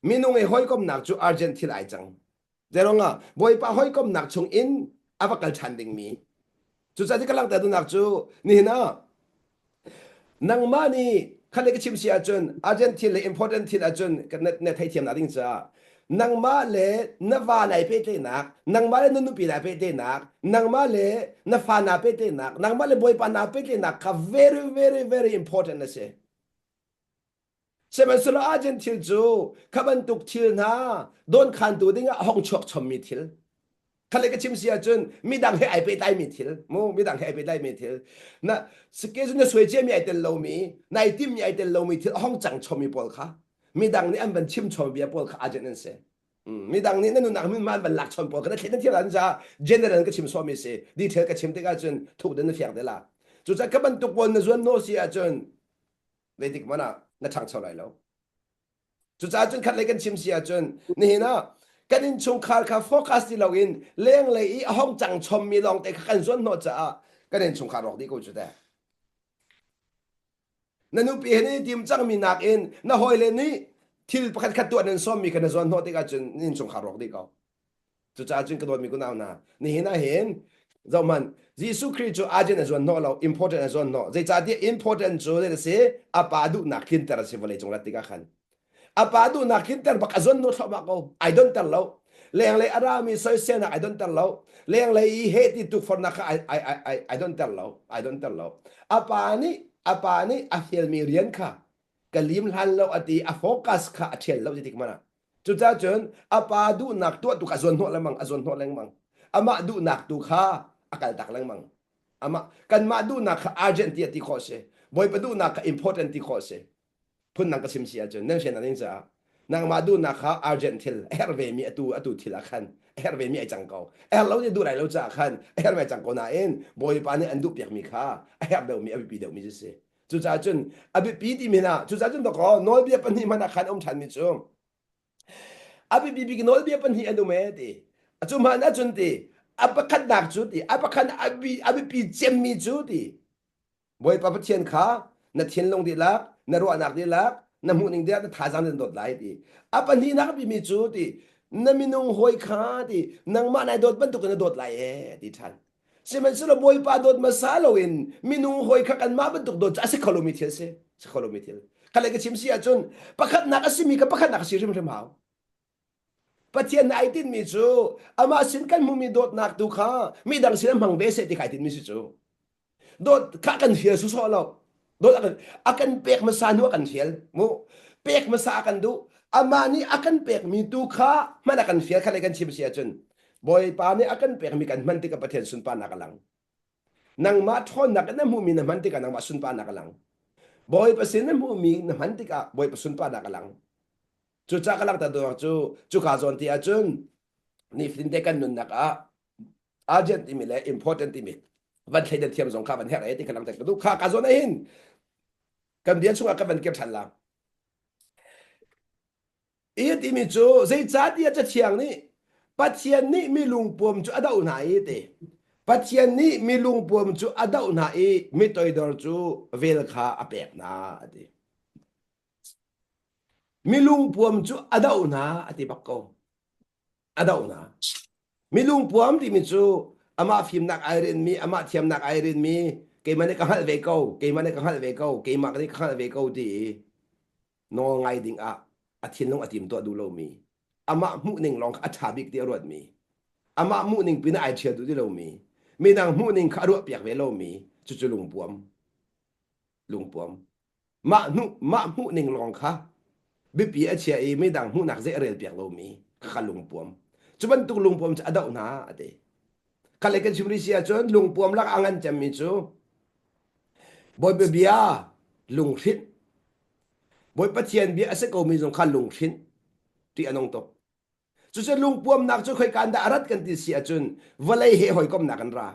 มีนุ่งไอ้ห้อยก้มหนักจู่ urgent ที่ไรจังเดี๋ยวงะบอยปาห้อยก้มหนักชงอินอาฟักกัลชันดิงมีจุดที่กำลังแต่ดูนักจูนี่นะนังมานี่ขั้นเล็กชิมเสียจนอาร์เจนตินา important ที่อาจนกันเนไทยเทียมนัดดิ้งจ้านังมาเลนวาไหนเป็ดนักนังมาเลนุปีไหนเป็ดนักนังมาเลนฟานาเป็ดนักนังมาเลบอยปานาเป็ดนักค่ะ very very very important นะเสียใช่ไหมสุดอาร์เจนตินาจูขับรรทุกทิลนะโดนขันตัวดิ้งห้องชกชมมีทิลคันเลยก็ชิมเสียจนมีดังให้ไอไปได้มีทิลมีดังให้ไอไปได้มีทิลนะสเกจเนี่ยสวยเจ้ามีไอเตลโลมีนายทีมมีไอเตลโลมีทิลห้องจังชมมีปอลค่ะมีดังนี่อันเป็นชิมชมเบียปอลค่ะอาจจะนั่นเสียมีดังนี่นั่นนู่นนักมันเป็นหลักชมปอลก็ได้เห็นที่หลังจะเจเนอเรลก็ชิมสวมีเสียดีเทลก็ชิมที่ก็จนถูกเดินเฟียงเดล่ะจุดจะก็มันตุกวันในส่วนโนเสียจนเวทีมันน่ะน่าช่างเท่าไรแล้วจุดจะจนคันเลยกันชิมเสียจนนี่นะกันอินชงคาร์คาโฟกัสที่เราอินเลี้ยงเลยอีห้องจังชมมีลองแต่กันส่วนโนจะกันอินชงคาร์ออกดีกูจุดแต่นั่นนุปีนี้ทีมจังมีนักอินน่าหอยเลยนี่ที่ประคัดขัดตัวนั้นซ้อมมีกันส่วนโนที่กันจนอินชงคาร์ออกดีกูจุดจะจนกระโดดมีกูน่านะนี่นะเห็นเรามันยิสุคริสต์อาจจะในส่วนโนเรา important ในส่วนโนใจจ่าที่ important จุดเลยสิอาปาดูนักขินแต่ละสิวันเลยจงรัติกาขันapa tu nak kita bakazon no sama kau I don't tell lo leng le arami soi sena I don't tell lo leng le I hate it to for nak I don't tell lo I don't tell lo apa ni akhir mirian kha kalim han lo ati a focus kha athel lo jitik mana chu cha chun apa du nak tu kazon no lamang azon no leng mang ama du nak tu kha akal tak leng mang ama kan ma du nak urgent ti ko se boy pa du nak important ti ko seพุ่นนังกสิมเสียจนนั่งเช่นนั้นจ้ะนางมาดูนักเขาอาร์เจนติลเอร์เวมีอตูทีละคันเอร์เวมีไอจังเกาเราจะดูไรเราจะคันเอร์เวจังเกาน่าเองบอยปานี่อันดูเปียกมีค่าเอร์เดวมีอภิปีเดวมีจะเสียจุดจ้าจนอภิปีที่มีนะจุดจ้าจนตะกอโนเบียปันนี่มันคันฉันมีจุงอภิปีกิโนเบียปันนี่อันดูเมติจุมานะจนตี apa kan nak cuti apa kan abi pi jem mi cuti boy pa pathian kha na thian long di lak na ro nak di lak na mu ning dia na tha jang den dot lai ti apa ni nak bi mi cuti na minung hoi kha ti nang ma nai dot ban tu kan dot lai e ti than se man se lo boy pa dot ma sa lo in minung hoi kha kan ma ban tu dot ase kholomi thel se kholomi thel kale ka chim si a chun pakhat nak asimi ka pakhat nak si rim rim hau pathian na aitin mi chu ama sin kan mu mi dot nak tu kha mi dang sin mang be se ti khai tin mi si chu dot kha kan hial su so lo dot akan pek masa nu akan hial mu pek masa akan du ama ni akan pek mi tu kha man akan hial kha le kan chim sia chun boy pa ni akan pek mi kan man ti ka pathian sun pa nakalang nang ma thon nak na mu mi na man ti ka nang ma sun pa nakalang boy pa sin na mu mi na man ti ka boy pa sun pa nakalang chu cha ka lang ta do chu ka zon ti a chun ni flin te kan nun naka urgent ti mi le important ti miวันใช้เดินเทียมสงครามวันแห่ไรที่กำลังแต่กระดูกข้ากาโซนหินกำเดียนช่วงกับวันเก็บทันละอีที่มีจูใจจ้าที่จะเชียงนี่ปัจเจียนนี่มีลุงปวมจูอดาวไหนเตปัจเจียนนี่มีลุงปวมจูอดาวไหนมีตัวดอร์จูเวลคาอเปกนาเตมีลุงปวมจูอดาวนาอติบักโกอดาวนามีลุงปวมที่มีจูอามาฟิมนักไอรินมีอามาเทียมนักไอรินมีเกมันนี่ก็ฮัลเวโก้เกมันนี่ก็ฮัลเวโก้เกมักนี่ก็ฮัลเวโก้ดีนอไงดิ่งอาทินลงอาทิมตัวดูโลมีอามามุหนึ่งลองอาชาบิกเดียรวดมีอามามุหนึ่งปีน่าไอเชียดูที่โลมีนางมุหนึ่งคารุเปียกเวโลมีจู่ๆลุงปวมมามุหนึ่งลองค่ะบิปีอาเชียไม่ดังมุนักเจเรลเปียกโลมีข้าลุงปวมจุบันตุลุงปวมจะอดาวนาเดkala kan chimri sia chon lung puam lak angan cham mi chu boy be bia lung hrit boy pathian bia ase ko mi jong kha lung hrin ti anong to chu che lung puam nak chu khoi kan da arat kan ti sia chun valai he hoi kom na kan ra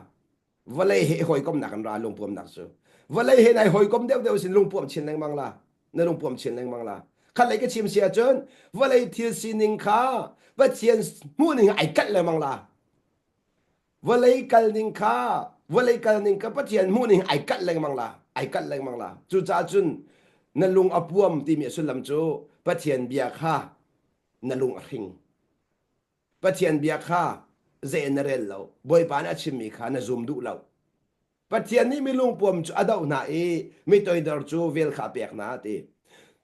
valai he hoi kom na kan ra lung puam nak chu valai he nai hoi kom deu sin lung puam chin leng mang la na lung puam chin leng mang la kala ka chim sia chon valai thil sining kha pathian mu ning ai kat le mang la walai kal ning ka pathian mu ning ai kat leng mang la chu cha chun na lung apuam ti mi sulam chu pathian bia kha na lung a hring pathian bia kha general lo boy pa na chim mi kha na zum du lo pathian ni mi lung puam chu adau na e mi toy dar chu vel kha pek na ti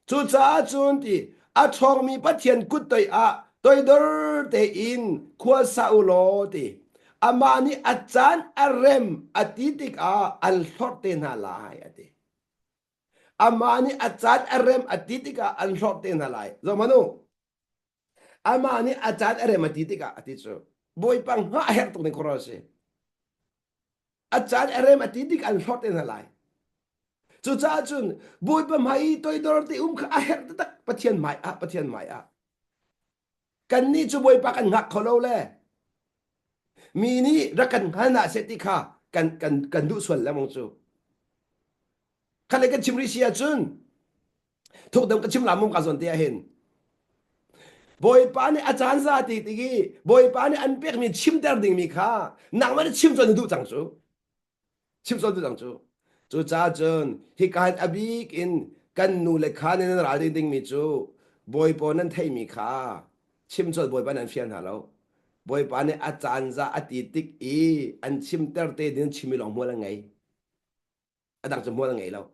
chu cha chun ti a thong mi pathian kut toy a toy dar te in khwa sa u lo ti amani achan arem atitik al sorte na lai ati amani achan arem atitika al sorte na lai zo manu amani achan arem atitika aticho boy pang ha her tu ni korose achan arem atitik al sorte na lai chu cha chun boy pa mai toy dor ti kha her tak pathian mai a kan ni chu boy pa kan ngak kholo leมีนี่รักกันขนาดเสติค่ะกันดูส่วนแล้วมองจูใครกันชิมริเชียจุนทุกเดิมกันชิมหลามุมกันส่วนเตียเห็นบอยปานี่อาจารย์ซาติติกี้บอยปานี่อันเป็กมีชิมเดอร์ดิ่งมีค่ะนางมันชิมส่วนดูจังจูชิมส่วนดูจังจูจูจ้าจุนฮิการอบิกอินกันนูเลขาในนั้นราดิ่งมีจูบอยปอนั้นไทยมีค่ะชิมส่วนบอยปานั้นเฟียนหาเราบอยปานี่อาจารย์จะอติติกอันชิมเตอร์เตดินชิมิลองมัวละไงอดังจะมัวละไงแล้ว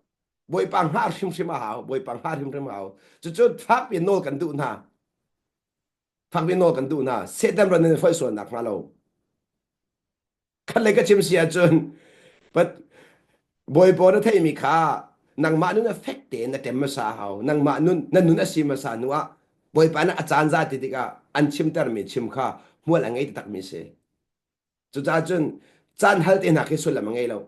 บอยปังหาชิมมาหาวบอยปังหาชิมมาหาวจุดพักเป็นโนกันดูนะพักเป็นโนกันดูนะเสร็จแล้วเราไฟส่วนหนักมาเราคันเลยก็ชิมเสียจนปัดบอยปอนั่นไทยมีค่านางมานุนเอฟเฟกต์เตนแต่มาสาหาวนางมานุนนั่นนุนอาศิมาสานัวบอยปานี่อาจารย์จะอติติกอันชิมเตอร์มีชิมค่ะมัวละไงที่ตักมีเสจุดจ้าจนจานฮัลเตนักที่สุดละมังไงเรา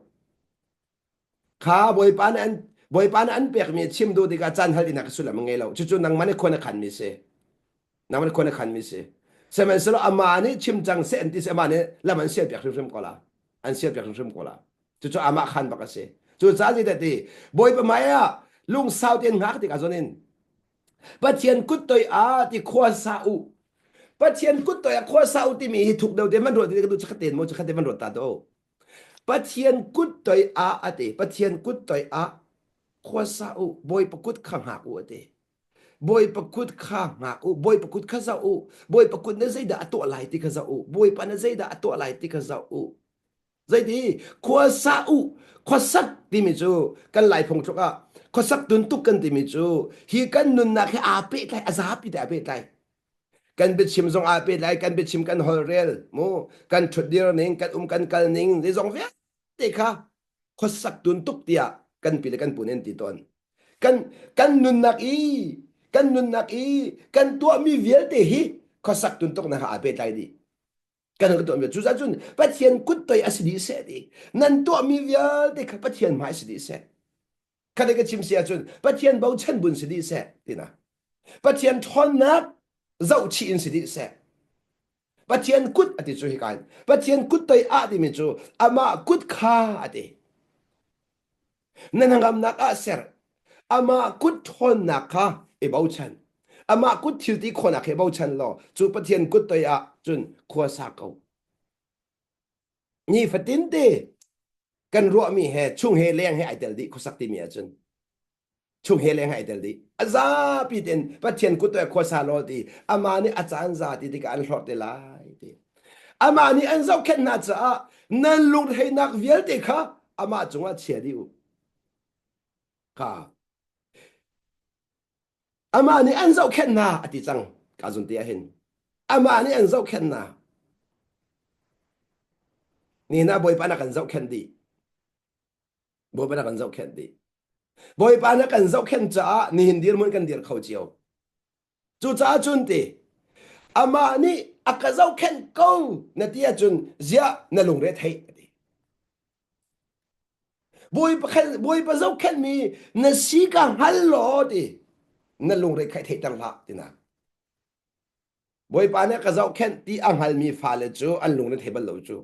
ข้าบอยปานอันเปียกมีชิมดูดีกาจานฮัลเตนักที่สุดละมังไงเราจุดนางมันคนขันมีเสนางมันคนขันมีเสเสมันสละอามานี่ชิมจังเสนติเสมานี่แล้วมันเสียเปียกริมๆก็ละอันเสียเปียกริมๆก็ละจุดอามาขันบักเสจุดจ้าจีแต่ตีบอยปะไม่อะลุงสาวเตียนหักที่กาโซนินปัจเจียนกุดตัวที่ควาซาอุ ปัจเจียนกุดตัวขวาซาอุติมีถูกเดียวเดมันรวดเดียวดูชักเต็นโมชักเต็นมันรวดตาโตปัจเจียนกุดตัวอติปัจเจียนกุดตัวขวาซาอุบอยปกุดข้างหักอุติบอยปกุดข้างหักอุบอยปกุดข้าซาอุบอยปกุดนั่นใจด่าตัวไหลที่ข้าซาอุบอยปานนั่นใจด่าตัวไหลที่ข้าซาอุใจดีขวาซาอุขวาสักที่มิจูกันไหลพงทุกข์ขวาสักตุนตุกันที่มิจูฮีกันนุนนักให้อาเปิดไหลอาซาปิดอาเปิดไหล กันไปชิมซองอาเปไลกันไปชิมกันฮอลเรลโมกันชุดเดียวนิงกันกันกัลนิงในซองเวียเด็กค่ะขอสักตุนตุกเตียกันปีละกันปูนเอ็นติตอนกันกันนุนนักอีกันนุนนักอีกันตัวมีเวียเตฮีขอสักตุนตุกนะฮะอาเปไลดีกันก็ตัวมีจุดจุดปัจเจียนกุดตัวอสิดีเสดีนั่นตัวมีเวียเด็กปัจเจียนไม่สิดีเสกันก็ชิมเสียจุนปัจเจียนเบาเช่นบุญสิดีเสดีนะปัจเจียนทอนนักเจ้าชีอินสิดีเสปัจเจียนกุดอติจูฮิกันปัจเจียนกุดตัวอาดิมิจูอามากุดข้าอตินั่นงามนักอาเซอร์อามากุดทอนนักข้าเอเบาชันอามากุดทิลตีคนนักเอเบาชันลอจูปัจเจียนกุดตัวอาจุนขัวสักเอานี่ฟัดดินเตกันรัวมีเหตุช่วงเฮเลียงให้ไอเดลดีขุสักติมีอาจุนช่วงเฮเลียงให้ไอเดลดีอาซาปีเดนปัจเจียนกุดตัวขัวซาโลดีอามานี่อาจารย์ซาติที่การหลอดเดลายดีอามานี่อันเจ้าแค่นาจ้านั่นลุงให้นักเวียลเด็กค่ะอามาจงว่าเชียดิวค่ะอามานี่อันเจ้าแค่นาอติจังกาจุนเตียเห็นอามานี่อันเจ้าแค่นานี่นะบอยปานักอันเจ้าแค่ดีบอยปานักอันเจ้าแค่ดีบอยปานักอันเจ้าแค่จ้านี่หินเดียร์มันกันเดียร์เขาเจียวจู่จ้าจุนตีอามานี่อักเจ้าแค่กูนาทีจุนเสียนั่นลุงเรทให้บอยปะเจ้าแค่มีนาซีกังฮัลโหลดินั่นลุงเรทให้ตั้งละดินะบอยปานักเจ้าแค่ที่อังฮัลมีฟาเลจูอันลุงเรทให้บัลโลจู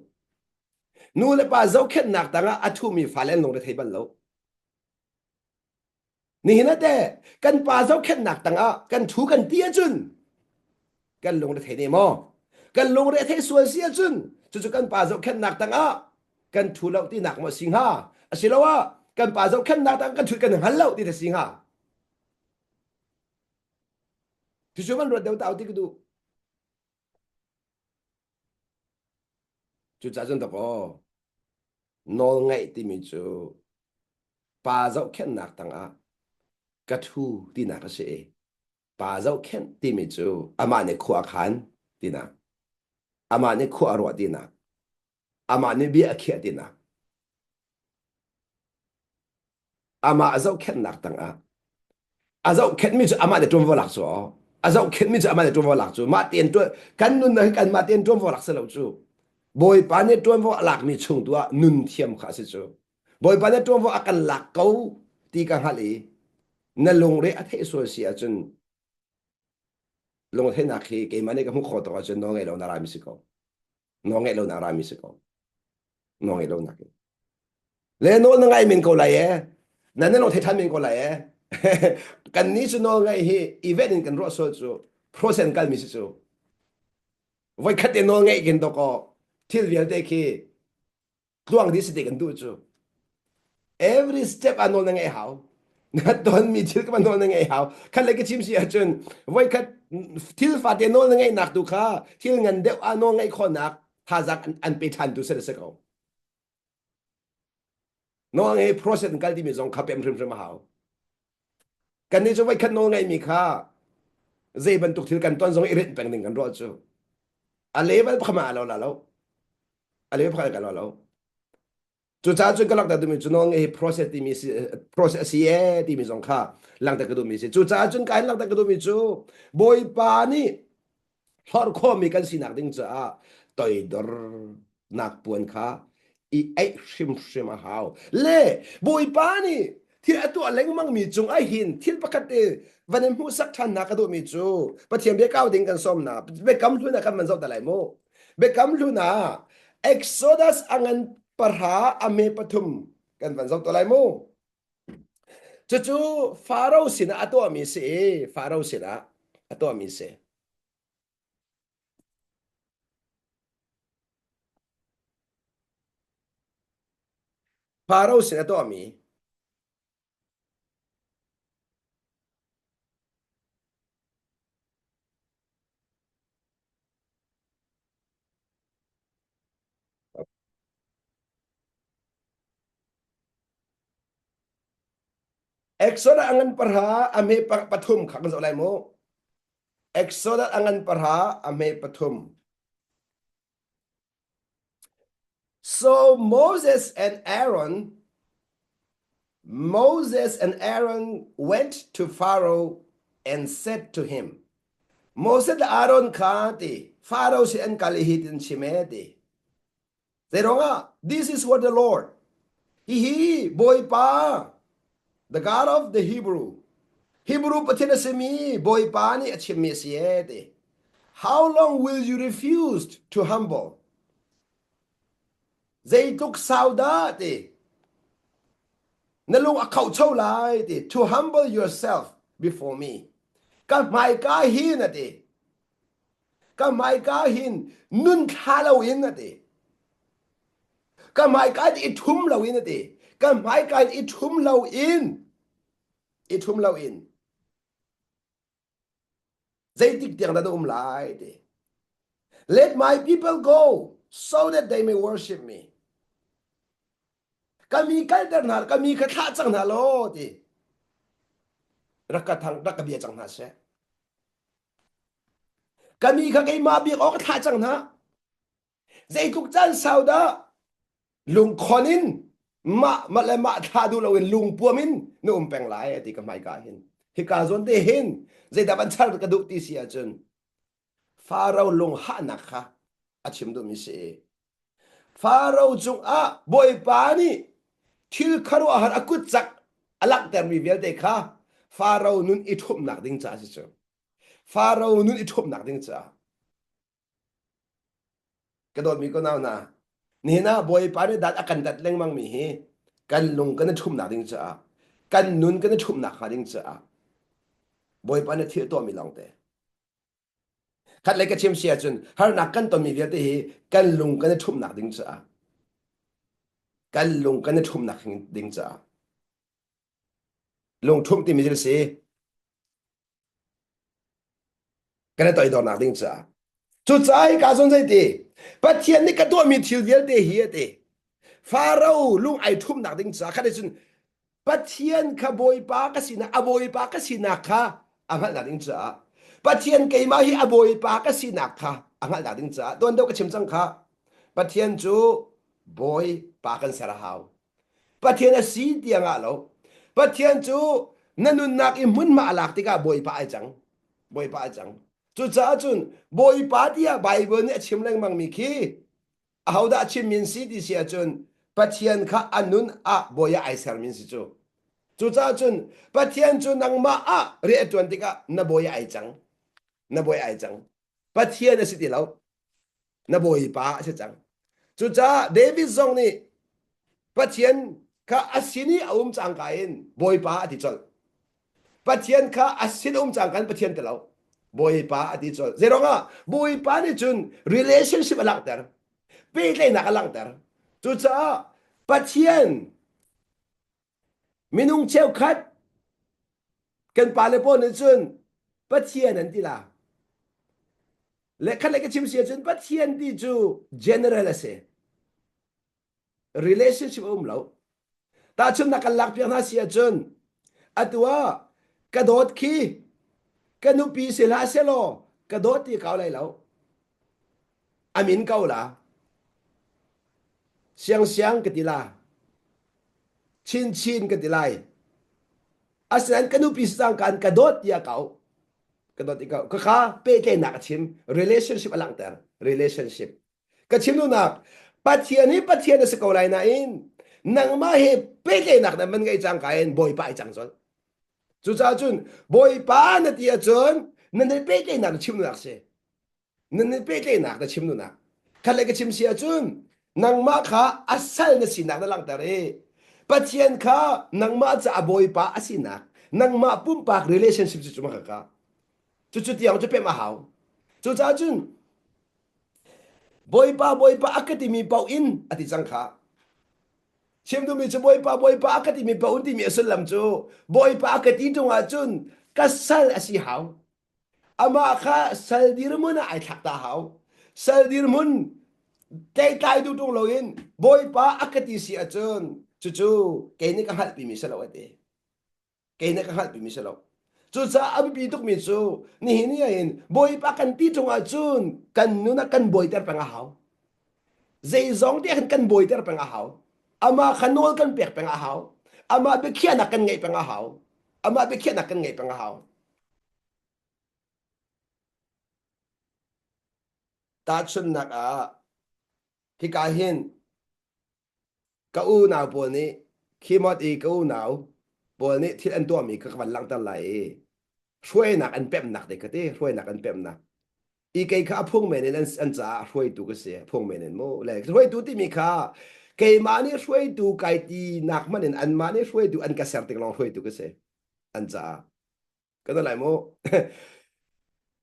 นู่นเลยปะเจ้าแค่นักตั้งอัทุมีฟาเลนลุงเรทให้บัลโลนี่นะแต่กันปะเจ้าแค่นักตั้งกันถูกันเตี้ยจุนกันลุงเรทให้เนี่ยมั้งกันลุงเรทให้ส่วนเสียจุนจู่ๆกันปะเจ้าแค่นักตั้งกันถูเราที่หนักมาสิงหาสิแล้วว่ากันปะเจ้าแค่นักตั้งกันถูกันฮัลโหลที่แต่สิงหาที่ช่วยมันรวดเดียวเต่าที่กูดูจู่จ้าจนตะโกนอลไงที่มีจู่ปะเจ้าแค่นักตั้งกระทูที่นักเสียปะเจ้าแค่ที่มีจู่อามาเนี่ยขัวขันที่นักอามาเนี่ยขัวรวดที่นักอามาเนี่ยเบี้ยเขียที่นักอามาเจ้าแค่นักตั้งอาเจ้าแค่มีจู่อามาเนี่ยจมวลักซัวอาเจ้าแค่มีจู่อามาเนี่ยจมวลักจู่มาเตียนตัวกันนุ่นเลยกันมาเตียนจมวลักเสลาจู่บอยปานเนี่ยจมวลักมีช่วงตัวนุ่นเทียมข้าศึจู่บอยปานเนี่ยจมวลักกันหลักเขาตีกันฮัลลีนั่นลงเรืออัฐเอสโซเซียจนลงเทนักเกมันเนี่ยก็มุ่งขอตัวจนน้องเอลนารามิสกอน้องเอลนารามิสกอน้องเอลนักเลนโนนังไงมินก็เลยนั่นนั่นเราเททันมินก็เลยกันนี้จนน้องไงฮีอีเวนต์กันรอดสู้จู่โปรเซนต์กันมิสจู่ไว้คัดเดน้องไงกินตัวก็ที่เรียนได้คีดวงดีสิเด็กันดูจู่ every step อันน้องไงเขานัดตอนมีทิลก็มันโน่นยังไงเขาคันเล็กชิมเสียจนไว้คัดทิลฟาเดโน่นยังไงหนักดูค่ะทิลเงินเดียวอันโน่นไงคนหนักถ้าจากอันไปทันดูเสร็จสักเอาโน่นไง process กันที่มีสองขับเป็นพริมๆมาเขากันนี้จะไว้คัดโน่นไงมีค่ะเจ็บรรทุกทิลกันตอนสองอิริทเป็นหนึ่งกันรอดจูอะไรบ้างพม่าเราแล้วอะไรบ้างพม่ากันเราจู่จ้าจุนก็ลักแต่ดูมีจุนองprocess ที่มี process เสียที่มีสองข้าลังแต่ก็ดูมีสิจู่จ้าจุนการลังแต่ก็ดูมีจูบอยปานี่ฮอร์คอมีกันสินักดิ้งจ้าต่อยดอร์นักปวนข้าอีไอชิมหาวเล่บอยปานี่ที่ตัวเล็กมั่งมีจุงไอหินที่ปกติวันนี้มูสักทันนักก็ดูมีจูปะเทียมเบก้าวดิ้งกันส้มนะเบกัมลุนะกันมันจะอะไรโมเบกัมลุนะ Exodus อัง ปะหาอเมปทุมกันวันสองตัวไรมูจู่ๆฟาโรห์สินะตัวมีเสฟาโรห์สินะตัวมีเส Pharaoh sin ato mi Exodus angan parha ame pathum khak zo lai mo Exodus angan parha ame pathum. So Moses and Aaron went to Pharaoh and said to him, Moses and Aaron kati Pharaoh si an kalihitin chimedi. Zeronga, this is what the Lord, he boy pa, the God of the Hebrew patina semi boy pa ni achimesiede. How long will you refuse to humble? They took saudade. Nalung akau chau lai to humble yourself before me. Ka mai ka hin ati. Ka mai ka hin nun khalau in ati. Ka mai ka it hum lau in ati. Ka mai ka it hum lau in. It hum lau in. They dik tiang da lai ati. Let my people go so that they may worship me. Kami kaldernar kami katha chang na lo ti. Rakathang rakabia chang na se. Kami ka kay mabi o katha chang na. Zai tuk chan sao da lung khonin ma le ma tha du lo lung puamin no peng lai ti ka mai ka hin. Hi ka zon te hin zai da ban char ka du ti sia chun. Pharaoh lung ha na kha achim du mi se. Pharaoh chung a boy pa ni thil kharo har akut chak alak ter mi vel te kha Pharaoh nun I thum nak ding cha si chu. Pharaoh nun I thum nak ding cha. Ka dot mi ko naw na. Ni na boy pa ni dat akan dat leng mang mi hi. Kan lung kan thum nak ding cha. Kan nun kan thum nak ha ding cha. Boy pa ni thil to mi long te. Khat le ka chim sia chun har nak kan to mi vel te hi kan lung kan thum nak ding cha. Kan lung kan thum nak ding cha. Lung thum ti mi jil si. Kan to I do nak ding cha. Chu chai ka zon zai ti. But thiên ni ka to mi thil vel te hi te. Pharaoh lung ai thum nak ding cha kha de chun. But thiên ka boy pa ka sina aboy pa ka sina kha angal nak ding cha. But thiên kai ma hi aboy pa ka sina kha angal nak ding cha. Don do ka chim chang kha. But thiên chu boy pa kan sara hau. But thiên a si ti anga lo. But thiên chu nanun nak I mun ma alak ti ka boy pa ai chang. Boy pa ai chang. Chu cha chun boy pa ti a Bible ni chim leng mang mi khi. How da chim min si ti sia chun. But thiên kha anun a boy ai sar min si chu. Chu cha chun but thiên chu nang ma a re tuan ti ka na boy ai chang. Na boy ai chang. But thiên a si ti lo. Na boy pa si chang. Chu cha David zong ni but thiên ka asini chang kain boy pa ti chol. But thiên ka asin chang kan but thiên te lo. Boy pa ti chol. Zeronga boy pa ni chun relationship alak ter. Pe le na ka lang ter. Chu cha but thiên minung cheu khat kan pa le po ni chun but thiên an ti la. Le khat le ka chim sia chun but thiên ti chu general ase. Relationship lo. Ta chun nakalak piang na siya chun. Atwa kadot ki kanupi sila selo kadot ti kaw lai lo. Amin kaw la. Siang katila. Chin katilay. Asan kanupi sang kan kadot ya kaw. Kadot ikaw. Kaka pe kay nakachim. Relationship alang ter. Relationship. Kachim no nak. Patiyan na sa kaulay na in. Nang mahi peke nak naman ngay chang kain boy pa chang sol. Chu cha chun boy pa na tiya chun nanay peke nak chim nak se. Nanay peke nak na chim nak. Kalay ka chim siya chun nang ma ka asal na sinak na lang tare. Patiyan ka nang ma sa boy pa asinak. Nang ma pumpak relationship sa chumaka ka. Chu tiyang chu pe mahaw. Chu cha chun boy pa akademi pau in ati chang ka. chiếm tu mi cho bôi pa cái thì mi bảo thì mi sơn làm cho bôi pa cái tí trong à chun cái sal asi hao ama kha sal dir mun ai thak ta hao sal dir mun tay tay tu tung loin bôi pa akati si a chun chu cái này cái hal pi mi sa lo ate cái này cái hal pi mi sa lo chu sa abi pi tuk mi chu ni ni in bôi pa kan ti trong a chun kan nu na kan bôi ter pa nga hao dây zong te kan bôi ter pa nga hao ama khanol kan pek pa nga hao ama be khia na kan ngai pa nga hao ama be khia na kan ngai pa nga hao ta chun na a hi ka hin ka u nào bồ ni khi mà đi ka u nào bồ ni thì anh tua mi ka van lang ta lại xuôi nạc anh bẹp nạc đấy cái thế xuôi nạc anh bẹp nạc ý cái khá phong mền nên anh trả xuôi tu cái gì phong mền nên mô lại xuôi tu thì mi khá cái mà ni xuôi tu cái ti nạc mà nên anh mà ni xuôi tu anh cái sản tiếng lòng xuôi tu cái gì anh trả cái đó lại mô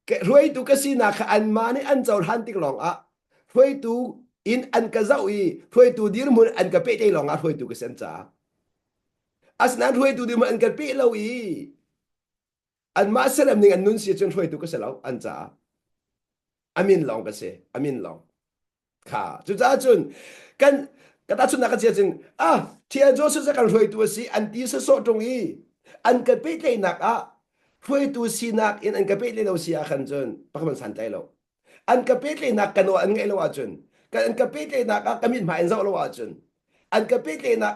cái xuôi tu cái gì nạc anh mà ni anh giàu han tiếng lòng à xuôi tu in anh cái giàu y xuôi tu đi muốn anh cái bể tay lòng à xuôi tu cái gì anh trả as nan xuôi tu đi muốn anh cái bể lâu y anh mà sẽ làm nên anh nun xia chân xuôi tu cái gì lâu anh trả amin long kasi amin long kha chu cha chun kan kata chun na ka chia chun thia jo su sa kan roi tu si an ti sa so tong i an ka pe le nak roi tu si nak in an ka pe le lo si a khan chun pa man san tai lo an ka pe le nak kan an ngai lo a chun kan an ka pe le nak ka min ma en zo lo a chun an ka pe le nak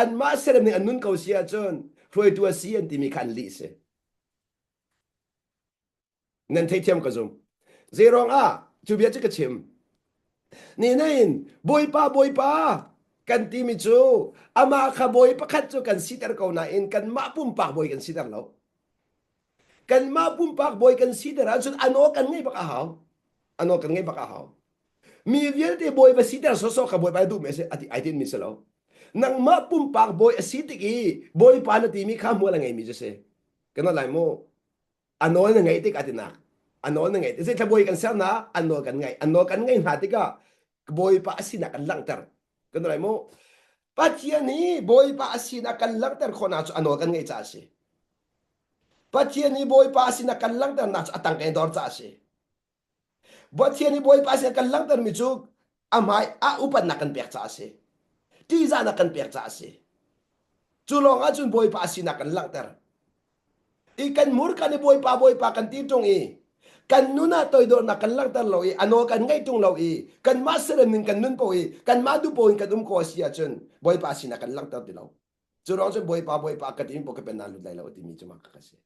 an ma serem ni an nun ko si a chun roi tu si an ti mi kan li se nan thei thiam ka zum zerong chu bia chi ka chimนี่นั่นบอยป้ากันที่มิจูอามาขบอยปะคัดจูกันสิตร์เขาหน้าอินกันมาปุ่มปากบอยกันสิตร์เรากันมาปุ่มปากบอยกันสิตร์จุดอันโอกันไงปะกะหาวอันโอกันไงปะกะหาวมีเรื่องที่บอยไปสิตร์โซขบอยไปดูเมสอติไอตินมิสเรานังมาปุ่มปากบอยสิตร์กีบอยปานที่มีข้ามมัวละไงมิจูเสกันอะไรโมอันโอนั่งไงติกอตินักอันโอนั่งไงที่ถ้าบอยกันเสียนะอันโอกันไงอันโอกันไงหาติกะboy pa asina kan lang ter kan rai mo patia ni boy pa asina kan lang ter khona chu ano kan ngai cha si patia ni boy pa asina kan lang ter na chu atang kai dor cha si patia ni boy pa asina kan lang ter mi chu amai a upan na kan pek cha si ti za na kan pek cha si chu long a chun boy pa asina kan lang ter ikan mur kan ni boy pa kan ti tong i kan nuna toy do na kan lang tar lo i ano kan ngai tung lo i kan ma serem nin kan nun po i kan ma du po in kan ko sia chun boy pa sina kan lang tar ti lo chu rong chun boy pa ka tin po ka pen na lu dai lo ti mi chu ma ka kasi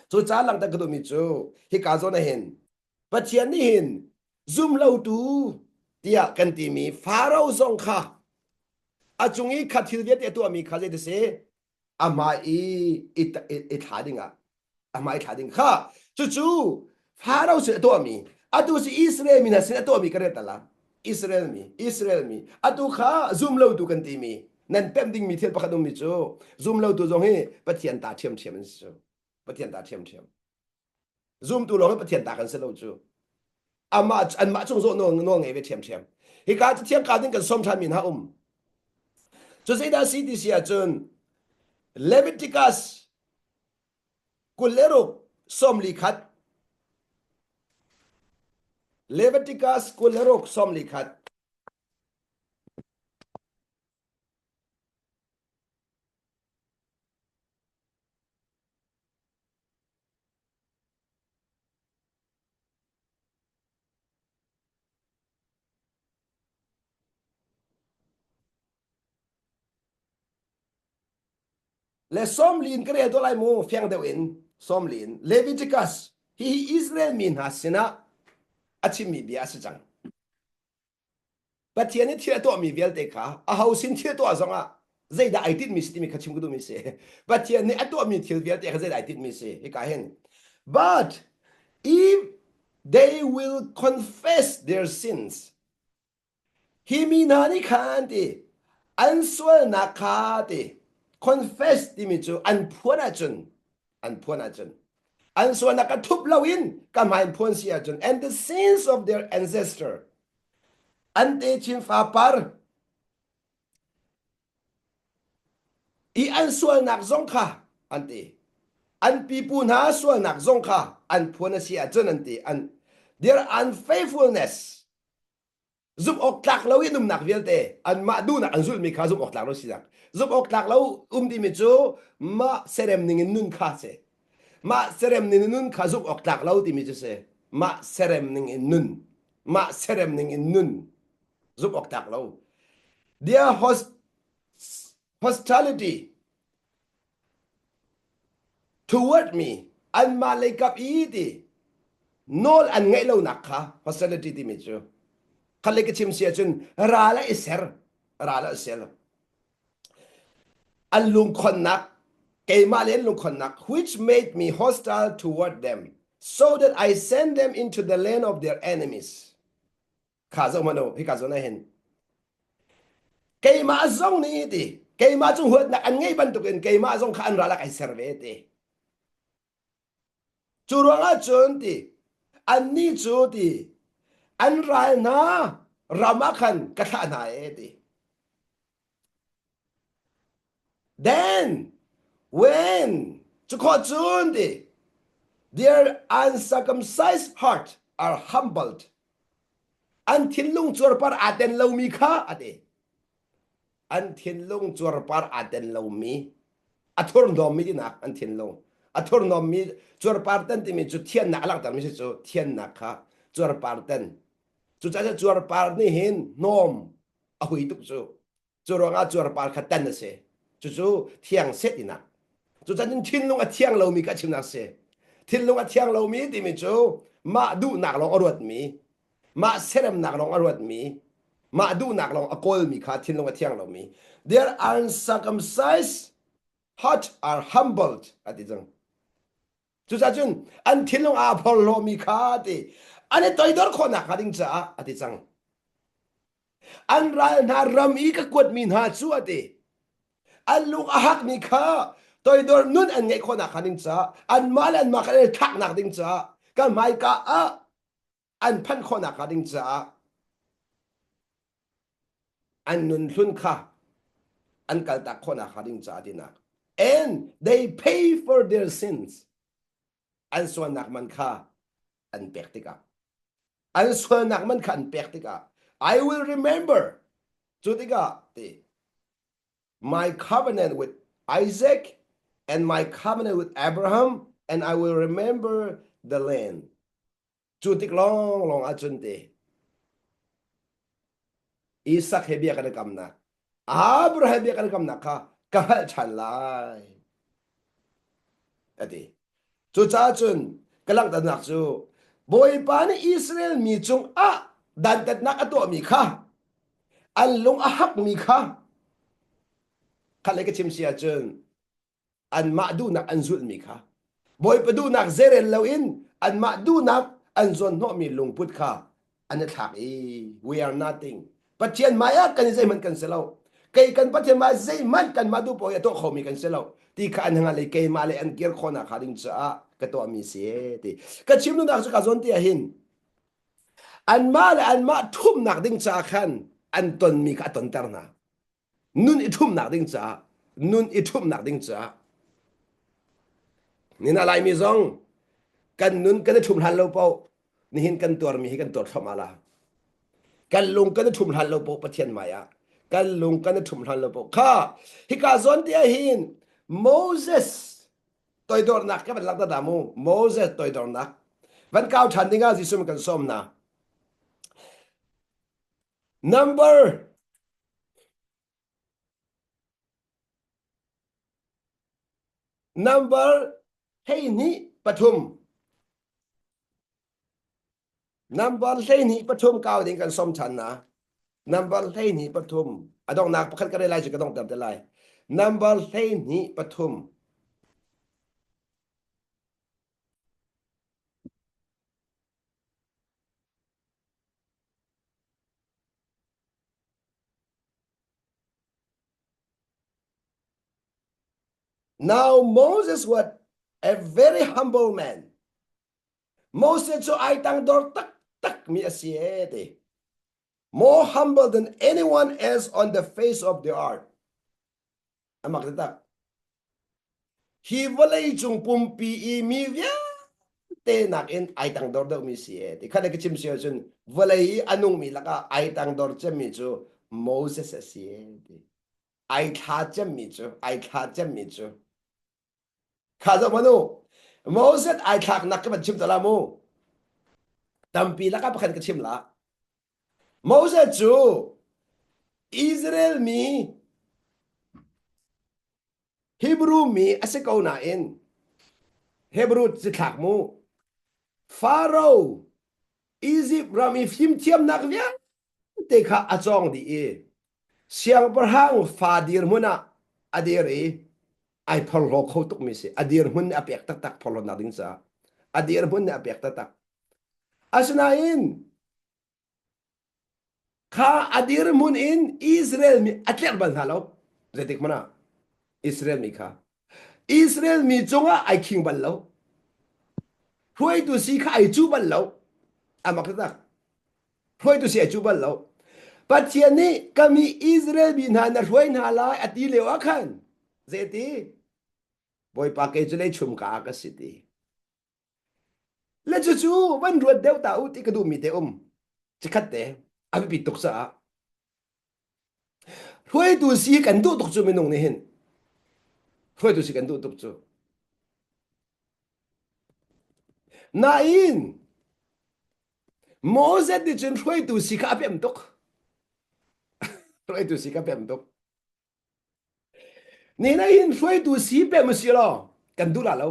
chu cha lang ta ka do mi chu hi ka zo na hen pa chian ni hin zoom lo tu tia kan ti mi farao zong kha a chung i kha thil ve te tu mi kha je de se ama i it hadinga ama i hading kha chu Pharaoh se to mi atu si Israel mi na se to mi kare tala Israel mi atu kha zoom lo tu kan ti mi nan pem ding mi thel pakadum mi chu zoom lo tu zong he pathian ta thiam thiam chu pathian ta thiam thiam zoom tu lo he pathian ta kan se lo chu ama an ma chung zo no nge ve thiam thiam hi ka thiam ka ding kan som than min ha chu se da si di sia chun Leviticus kulero som likhat Leviticus kulerok som likhat le som lin kre do lai mo fyang de win som lin Leviticus hi Israel min hasina achi mi bia si chang pathian ni thia to mi vel te kha a hausin thia to zonga zai da aitit mi sti mi khachim gudu mi se pathian ni ato mi thil vel te kha zai da aitit mi se e ka hen but if they will confess their sins hi mi na ni khan ti an swal na kha ti confess ti mi chu an phuana chun an swal na ka thup lawin ka mai phon sia chun and the sins of their ancestor ante chin fa par i an sual nak zong kha anti an pipu na sual nak zong kha an phuna si a chon anti an their unfaithfulness giúp ốc lạc lâu num nạc việt tê an ma du nạc an zul mi kha giúp ốc lạc lâu si nạc giúp ốc lạc lâu đi mi chu ma serem ning nun kha se ma serem ning nun kha giúp ốc lạc lâu đi mi chu se ma serem ning nun ma serem ning nun giúp ốc lạc lâu their hostility toward me an ma lay kap i ti nol an ngay lâu nạc kha hostility ti mi chu khale ke chim sia chun ra la iser an lung khon nak ke ma len lung khon nak which made me hostile toward them so that I send them into the land of their enemies kha zo mano hi ka zo na hen ke ma zong ni ti ke ma chung huat nak an ngei ban tukin ke ma zong kha an ra la kai serve ti churuanga chun ti an ni chu ti an rai na ramakhan katha na eti then when chukochundi their uncircumcised heart are humbled until lung chur par aten lo mi kha ate until lung chur par aten lo mi athur nom mi na until lung athur nom mi chur par tan ti mi chu thian na lang tam mi chu thian na kha chur par tan chu cha chuar par ni hin nom a hui tuk chu chu ronga chuar par khatan na se chu chu thiang set ina chu cha nin thin lung a thiang lo mi ka chim na se thin lung a thiang lo mi ti mi chu ma du nak long arwat mi ma serem nak long arwat mi ma du nak long a kol mi kha thin lung a thiang lo mi their uncircumcised heart are humbled ati jang chu cha chun an thin lung a phol lo mi kha ti ane toy dor khona kharing cha ati chang an ral na ram i ka kwat min ha chu ati an luk a hak mi kha toy dor nun an ngai khona kharing cha an mal an ma kha thak nak ding cha ka mai ka a an phan khona kharing cha an nun hlun kha an kal tak khona kharing cha dina and they pay for their sins an so nak man kha an pektika an so nak man khan pektika I will remember chutika ti my covenant with Isaac and my covenant with Abraham and I will remember the land chutik long long achun ti Isaac hebia kan kamna Abraham hebia kan kamna kha kahal chan lai ati chu cha chun kalang da nak chu boy pa ni Israel mi chung a dan tat nak ato mi kha an lung a hak mi kha khale ka chim sia chun an ma du nak an zul mi kha boy pa du nak zeren lo in an ma du nak an zon no mi lung put kha an thak e we are nothing pathian maya kan zai man kan selo kai kan pathian ma zai man kan ma du po ya to khomi kan selo ti kha an nga le kai ma le an kir khona kharing cha ka to mi se ti ka chim nu nak ka zon ti a hin an ma le an ma thum nak ding cha khan an ton mi ka ton tar na nun i thum nak ding cha nun i thum nak ding cha ni na lai mi zong kan nun kan thum han lo po ni hin kan tor mi hi kan tor thamala kan lung kan thum han lo po pathian maya kan lung kan thum han lo po kha hi ka zon ti a hin Moses toy dor nak ka ban lak da mu Moses toy dor nak van kau than dinga ji sum kan som na number hey ni pathum number hey ni pathum kau ding kan som chan na number hey ni pathum adong nak pakhat ka re lai ji ka dong tam te lai number hey ni pathum now Moses was a very humble man Moses so ai tang dor tak tak mi asiete more humble than anyone else on the face of the earth amak tak hi volei chung pumpi i mi via te nak in ai tang dor do mi si e ti khane ke chim sia chun volei anung mi laka ai tang dor chem mi chu Moses si e ti ai kha chem mi chu ai kha chem mi chu kha zo manu Moses ai khak nak ke chim tala mu tampi laka pakhan ke chim la Moses chu Israel mi Hebrew mi ase ko na in Hebrew chi khak mu Pharaoh Egypt rami phim thiam nak via te kha achong di e siang parhang fadir muna adir e ai phol ro kho tuk mi se adir mun apek tak tak phol na ding sa adir mun apek tak tak asna in kha adir mun in Israel mi atler ban halo zetik mana Israel mi kha Israel mi chunga ai king ban lo huai tu si kha ai chu ban lo amak tak huai tu si ai chu ban lo pathian ni kami Israel bi na na huai na la ati lewa khan zeti boy pa ke chule chum ka ka siti le chu chu ban ruat deu ta u ti ka du mi te chi khat te abi pi tok sa huai tu si kan du tok chu mi nong ne hin huai tu si kan du tok chu na in Moses di chen huai tu si ka apem tok huai tu si ka apem tok ni na in huai tu si pe mu si lo kan du la lo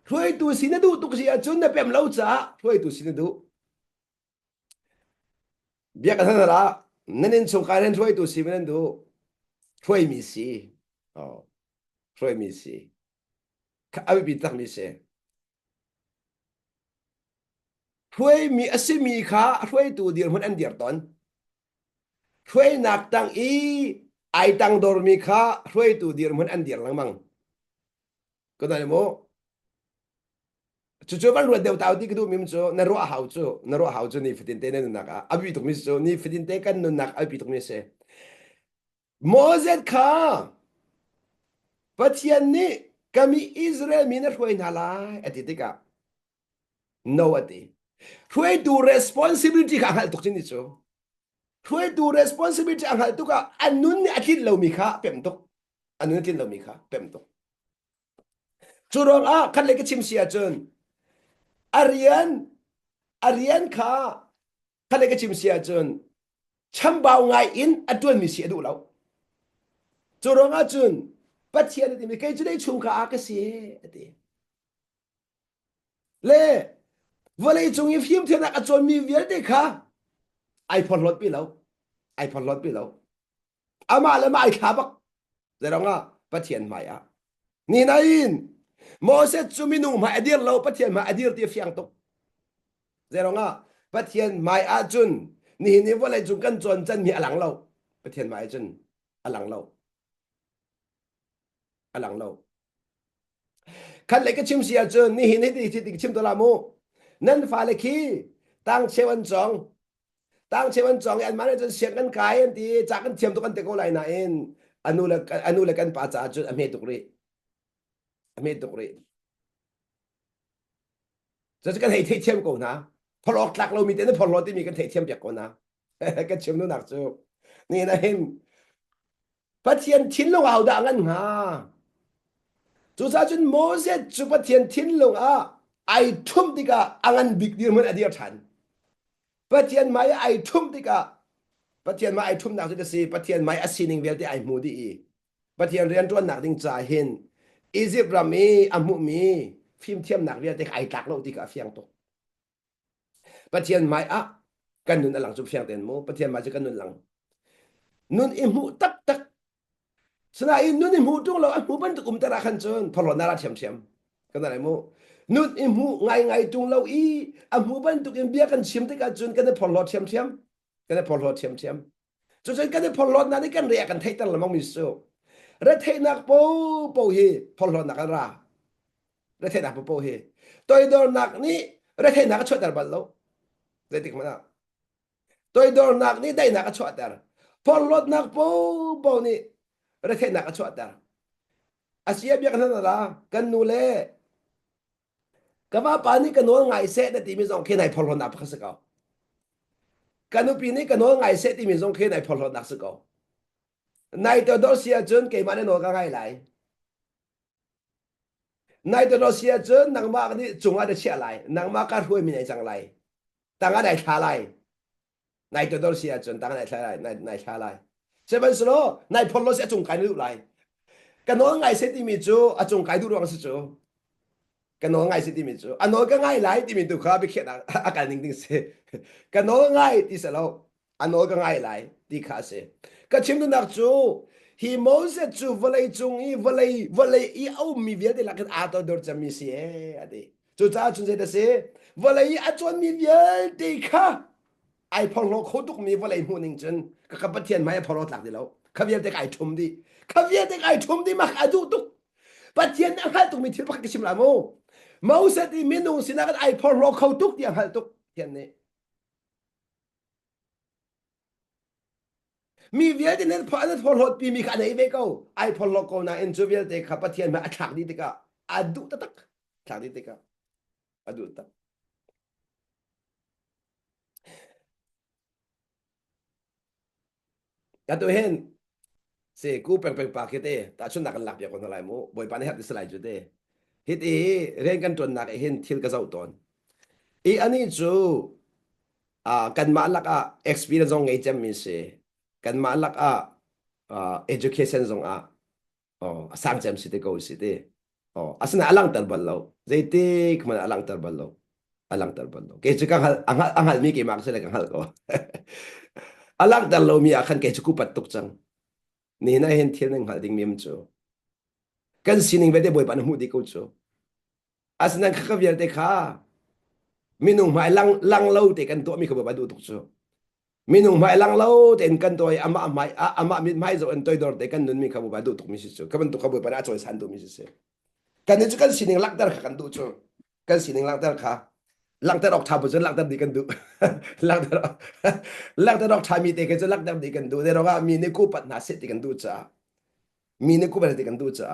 huai tu si na du tok si a chun na pem lo cha huai tu si na du bia ka thana la nanin chung ka ren huai tu si men du huai mi si oh huai mi si ka abi pi tak mi se huai mi asimi kha huai tu dir mun an dir ton huai nak tang i ai tang dor mi kha huai tu dir mun an dir lang mang ko na mo chu chu ban ruat deu tau ti ku mi chu na ro hau chu ni fitin te ne na ka abi tok mi chu ni fitin te kan nu nak abi tok mi se Moses kha pathian ni kami Israel mi na huai na la ati te ka no ati huai tu responsibility ka hal tok chin ni chu huai tu responsibility ang hal tu ka anun ni akin lo mi kha pem tok anun akin lo mi kha pem tok chu rong a khan le ke chim sia chun Arian Arian kha khan le ke chim sia chun cham bao ngai in atun mi sia du lo chu rong a chun pathian ti mi kai chu dei chung kha a ka si ati le volei chung i phim thena ka chon mi vial te kha ai phol lot pi lo ai phol lot pi lo ama le mai kha bak zeronga pathian mai a ni na in Moses chuminu ma adir lo pathian ma adir ti fiang tok zeronga pathian mai a chun ni volei chung kan chon chan mi alang lo pathian mai chun alang lo alang lo khan le ka chim sia chun ni ti chim to la mu nan fa le khi tang chewan chong tang chewan chong an mane chun siang kan kai an ti cha kan thiam to kan te ko lai na in anu la kan pa cha chun ame tuk ri cho kan hei thei thiam ko na pholok tlak lo mi te ne pholot ti mi kan thei thiam pek ko na kan chim nu nak chu ni na hin pathian thin lo hau da ngan nga chu cha chun Moses chu pathian thin lo a ai thum ti ka angan big dir mun adir than pathian mai ai thum ti ka pathian mai ai thum nak chu si pathian mai asining vel ti ai mu di i pathian rian tuan nak ding cha hin Egypt rami amu mi phim thiam nak vel te ai tak lo ti ka fiang to pathian mai a kan nun alang chu fiang ten mo pathian mai chu kan nun lang nun i mu tak tak sna i nun i mu tung lo a mu ban tu kum ta ra khan chon pholo na ra thiam thiam kan na mo nun i mu ngai tung lo i a mu ban tu kim bia kan chim te ka chun kan pholo thiam thiam kan pholo thiam thiam chu chu kan pholo na ni kan ria kan thei tan lamang mi so ra thei nak po hi pholo na kan ra ra thei nak po hi toi dor nak ni ra thei nak chot dar bal lo de tik mana toi dor nak ni dai nak chot dar pholo nak po ni ra thei nak chot dar asia biak na la kan nu le kama pani kan no ngai se na ti mi zong khe nai phol hon ap khase ka kanu pi ni kan no ngai se ti mi zong khe nai phol hon nak se ka nai to do sia chun ke mane no ka ngai lai nai to do sia chun nang ma ni chunga de sia lai nang ma ka hui mi nai chang lai tanga nai tha lai nai to do sia chun tanga nai tha lai nai tha lai seven slo nai phol lo sia chung kai lu lai kan no ngai se ti mi chu a chung kai du rong se chu cái nó ngay sẽ tìm mình chú anh nói cái ngay lại tìm mình tụ khó bị khiết à cái ninh ninh sẽ cái nó ngay thì sao đâu anh nói cái ngay lại thì khá sẽ cái chim nó nặc chú hi mô sẽ chú vô lấy ý âu mi viết thì là cái à tôi đột chăm mi sẽ à đi chú cha chú sẽ sẽ vô lấy à chọn mi viết thì khá ai phong lô khâu tục mi vô lấy mua ninh chân cái bắt thiên mai phong lô lạc đi lâu cái viết thì cái chum đi cái viết thì cái chum đi mà cái du tục bắt thiên đang hai tục mi thiếu bắt cái chim làm ô mau sẽ đi miền Đông xin cái ai phong lô khâu tục thì hai tục thiên này mi viết thì nên phong lô pi mi cái này về câu ai phong lô câu na en chú viết thì cái bắt thiên mà thạc đi thì cái adu tất thạc đi thì cái adu tất cái tôi hen sẽ cú bèn bèn bạc cái đấy ta chun nạc lạc việc con lại mu bồi pan hết cái lại chú đấy hít ý ren kan tuần nạc hen thiên cái dấu tuần ý anh ấy chú kan mà lạc experience trong ngày chăm mình sẽ kan mà lạc education trong sang chăm sẽ câu sẽ đấy asana alang terbal lo zaiti kemana alang terbal lo alang terbal lo ke cakap hal mi ke mak saya hal ko alang terlo mi akan ke cukup patuk cang ni na hen thiel nang hal ding mem chu kan sining vede boy pan mu di ko chu asna kha vial te kha minung mai lang lo te kan to mi ko ba du tuk chu minung mai lang lo ten kan toy ama mi mai zo en toy dor te kan nun mi ka ba du tuk mi si chu kaban tu ka boy pan a choi san du mi si se kan ni chu kan sining lak dar kan du chu kan sining lak dar kha lak dar ok tha bu chu lak dar di kan du lak dar lak dar ok tha mi te ke chu lak dar di kan du de ro ga mi ne ku pat na se ti kan du cha mi ne ku ba ti kan du cha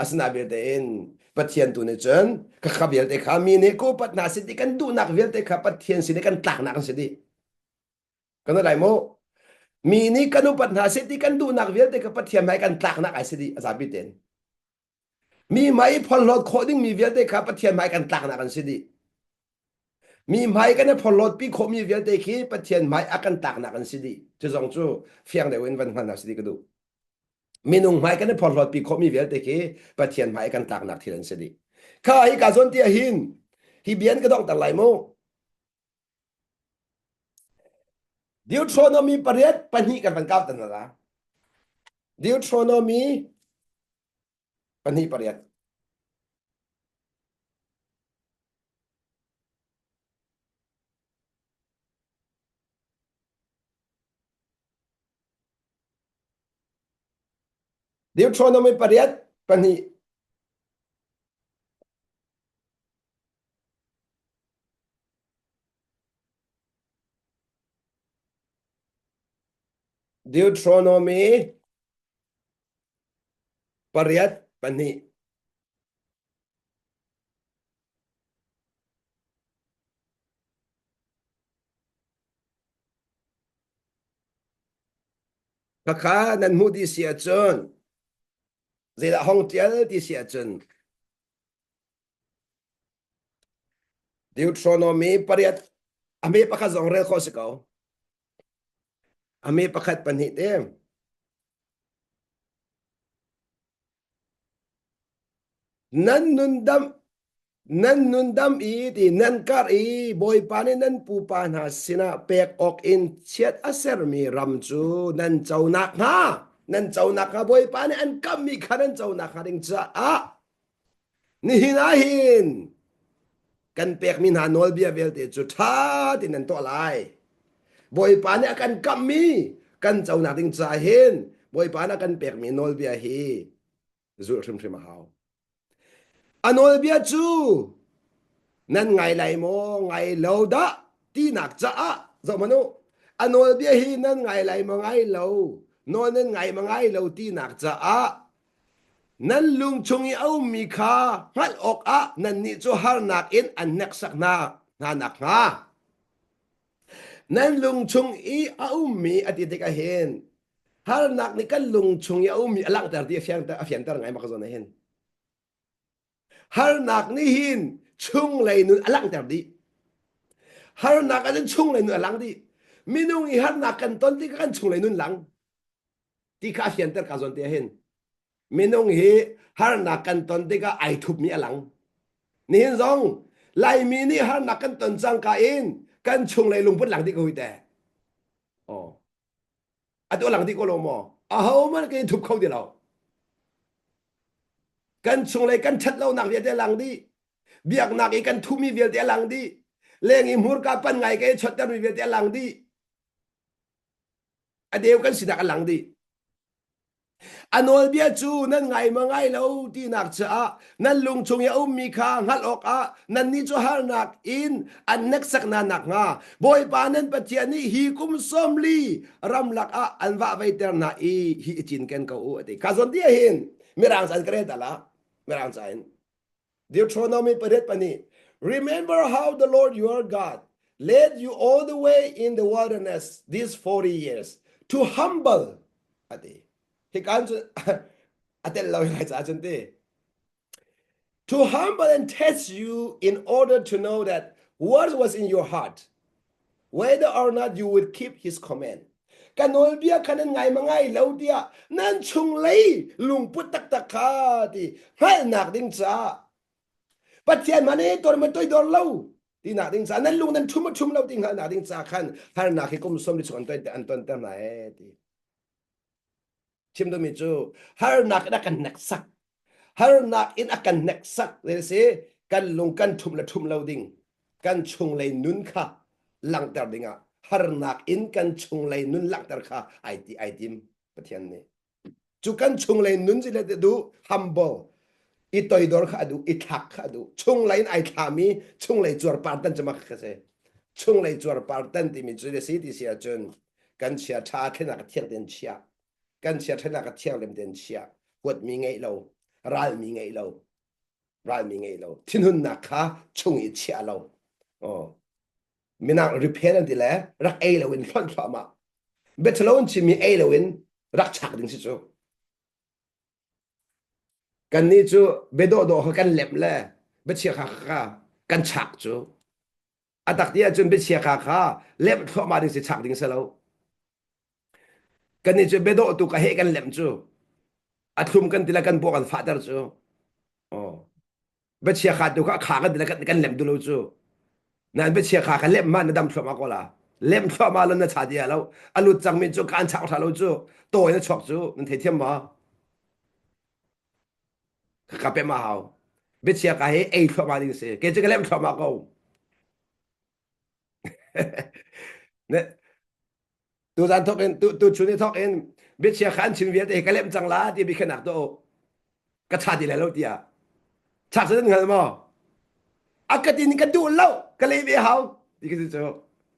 asna ber de en pathian tu ne chen ka khabial te kha mi ne ku pat na se ti kan du nak vel te kha pathian si ne kan tak nak se di kan dai mo mi ni kan u pat na se ti kan du nak vel te ka pathian mai kan tak nak ai se di azabi ten mi mai phol lot coding mi vel te kha pathian mai kan tak nak kan se di mi mai kan phol lot pi kho mi vel te khi pathian mai akan tak nak kan se di chu zong chu fiang de wen van na se di ka du minung mai kan phol lot pi kho mi vel te khi pathian mai kan tak nak thilan se di kha hi ka zon tia hin hi bian ka dong tak lai mo Deuteronomy pariat pani kan van kap tan la Deuteronomy pani pariat Deuteronomy pariat pani Deuteronomy pariat pani kakha nan mu di sia chun zela hong tial di sia chun Deuteronomy pariat ame pakha zong re kho se ko ame pakhat pani te nan nun dam i ti nan kar i boy pani nan pu pa na sina pek ok in chiat aser mi ram chu nan chau nak ha nan chau nak ha boy pani an kam mi khanan chau nak ha ding cha ni hin kan pek min ha nol bia vel te chu tha ti nan to lai boy pani akan kam mi kan chau nak ding cha hin boy pani kan pek mi nol bia hi zu thrim hao anol bia chu nan ngai lai mo ngai lo da ti nak cha zo manu anol bia hi nan ngai lai mo ngai lo no nan ngai ma ngai lo ti nak cha นั้นลุงชงเอามีขาฮัดอกอะนั่นนี่จูฮาร์นักอินอันนักสักนานักงานั้นลุงชงเอามีอดีตก็เห็นฮาร์นักนี่กันลุงชงเอามีอลังแต่ที่เฟียงแต่ไงมาก็จะเห็นฮาร์นักนี่หินชงเลยนุนอลังแต่ดีฮาร์นักอันนั้นชงเลยนุนอลังดีมินุงอีฮาร์นักกันตอนที่กันชงเลยนุนหลังที่ข้าเฟียงแต่ก็จะเห็นมินุงฮีฮาร์นักกันตอนที่ก็ไอทุบมีอลังนี่เห็นซองไลมีนี่ฮาร์นักกันตอนจังกาอินกันชงเลยลุงพุทธหลังที่ก็หุยแต่อ๋ออันตัวหลังที่ก็ลงมอเอามันก็ทุบเขาเดียวกันชงเลยกันชัดเราหนักเวียดหลังดีเบียกหนักอีกันทุมีเวียดหลังดีเล่งอีมูรกาปันไงก็ชัดแต่มีเวียดหลังดีอันเดียวกันสินักหลังดีอันนู้นเบียจูนั่นไงมาไงเราที่นักเจ้านั่นลุงชงยาอุ้มมีข้างฮัลออกนั่นนี่จูฮาร์นักอินอันนักสักนานักงาบอยปานันปะเทียนี่ฮีกุมสมลีรำลักอันว่าไว้เตอร์นาอีฮีจินกันก็อุติข้าสนที่เห็นไม่ร่างสันเกรตละไม่ร่างสัน Deuteronomy ประเด็นปนี้ Remember how the Lord your God led you all the way in the wilderness these 40 years to humble อติที่การจะอาจจะเราอยากจะจันที to humble and test you in order to know that what was in your heart whether or not you would keep his command กันโนลเบียคันนั้นไงมาไงแล้วเดียนั่นชุงเลยลุงพุทธตะคาที่ให้หนักดิ้งจ้าปัจเจียนมันนี่ตัวมันตัวโดนเล่าที่หนักดิ้งจ้านั่นลุงนั่นชุ่มเล่าดิ้งหนักดิ้งจ้าคันให้หนักให้กุมสมดิชวนตัวอันตอนแต่ไหนที่ชิมตัวมิจูให้หนักนักกันหนักสักให้หนักอินอากันหนักสักเลยสิกันลุงกันชุ่มเล่าดิ้งกันชุงเลยนุนค่ะหลังแต่ดิ้งอ่ะฮาร์นักอินกันชงเลยนุนหลังแต่ค่ะไอติมประเทศนี้จุกันชงเลยนุนสิเลยดู humble อีตัวดอร์ข้าดูอีทักข้าดูชงเลยไอทามีชงเลยจวดปาร์ตันจะมาเข้าใจชงเลยจวดปาร์ตันที่มีจุดสิ่งที่เสียจนกันเสียชาขึ้นนักเที่ยงเดินเชียกันเสียขึ้นนักเที่ยงเดินเชียกดมีไงเรารัลมีไงเราที่นุ่นนักข้าชงอีเชียเราอ๋อมีนักรีเพลนที่แหละรักเอเลวินฟันฟ้ามาเบทโลนชิมีเอเลวินรักฉากดิ้งสิจูกันนี่จูเบโดโดเขากันเล็บเลยเบเชียขากันฉากจูอัตักเดียจนเบเชียขาเล็บฟ้ามาดิ้งสิฉากดิ้งเสลากันนี่จูเบโดตุกะเฮกันเล็บจูอัดทุมกันทีละกันพวกกันฟาดร์จูอ๋อเบเชียขาตุกะขากันทีละกันเล็บดูโลจูนั่นเบเชียขากันเล็บมันดำฟ้ามาก็ละเล่มฟ้ามาแล้วนะชาเดียแล้วอลุจังมีจูการฉากทาเราจูโตยนะชกจูนั่นเทียมมาขับไปมาเอาเบเชียกาเฮไอฟ้ามาดิเสเกจิกเล่มฟ้ามาก็เนี่ยตัวจันทอกเองตัวชุนี่ทอกเองเบเชียขันชินเวียดเอกเล่มจังลาที่มีขนาดโตกระชาดีแล้วเดียฉากเสด็จเงินมั้งอากาศนี่กันดูแล้วก็เลยไม่เอาที่ก็จะเจอ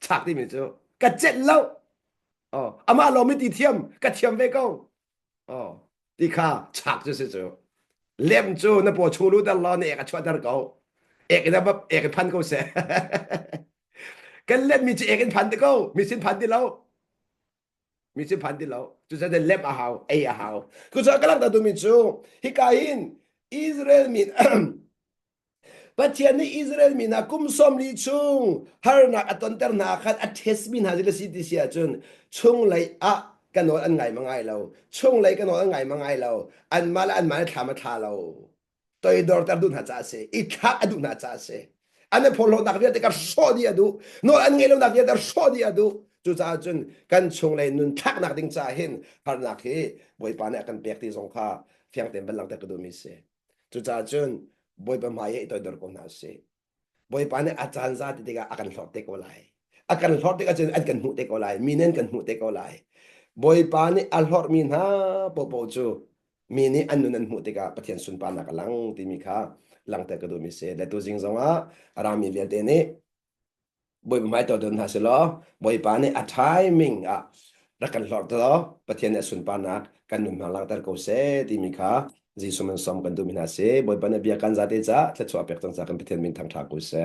ฉากที่ไม่เจอกระเจ็ดแล้วอ๋ออามาเราไม่ตีเทียมกระเทียมไปก็อ๋อที่ข้าฉาก就是เจอเล่มจู那波出路的老那个穿得高เอกนะแบบเอกพันก็เสียกันเล่มมีจะเอกพัน的ก็มีสินพันที่เรามีสินพันที่เราจุดจะได้เล่มอาหาวเออาหาวกูจะกำลังตัดตัวมีจูฮิกาอินอิสราเอลมีปัจจัยนี้อิสราเอลมีนักกุมสมลีชุงฮาร์นักอัตนเตอร์นักขัดอัตเทสบินฮาซิลสิติเสียจนชุงเลยกันโนอันไงมังไงเราชุงเลยกันโนอันไงมังไงเราอันมาละอันมาละทำมาทาเราตัวดอร์ตัดดูน่าจะเสียอีทักดูน่าจะเสียอันนี้พอเรานักเรียนแต่ก็สอดีดูโนอันไงเรานักเรียนแต่สอดีดูจุดจ้าจนกันชุงเลยนุนทักนักดิ้งจ้าเห็นฮาร์นักเฮ่บอยปานเนี่ยกันเปียกที่สงข้าเพียงเต็มเป็นหลังแต่ก็ดูมิเสจุดจ้าจนบอยเป็นหมายตัวดอร์คนนั้นเสบอยปานเนี่ยอาจารย์ซาติกาอาการหลอดเตกอไลอาการหลอดเตกอาจารย์อันกันหูเตกอไลมีเน้นกันหูเตกอไลบอยปานเนี่ยอัลหอดมีนะปอปอจูมีนี่อันนั้นหูเตกาปะเทียนสุนปานักลังที่มีค่าหลังแต่ก็ดูมิเสและตัวจริงจังว่ารามีเวียดเนบอยเป็นหมายตัวเดินหาเสลอบอยปานเนี่ยอัทายมิงรักกันหลอดตัวปะเทียนสุนปานักกันหนุ่มหลังแต่ก็เสที่มีค่า jisu man som kan du min ase boy bana bia kan zate cha thla chwa pek tang cha kan pithen min thang tha ku se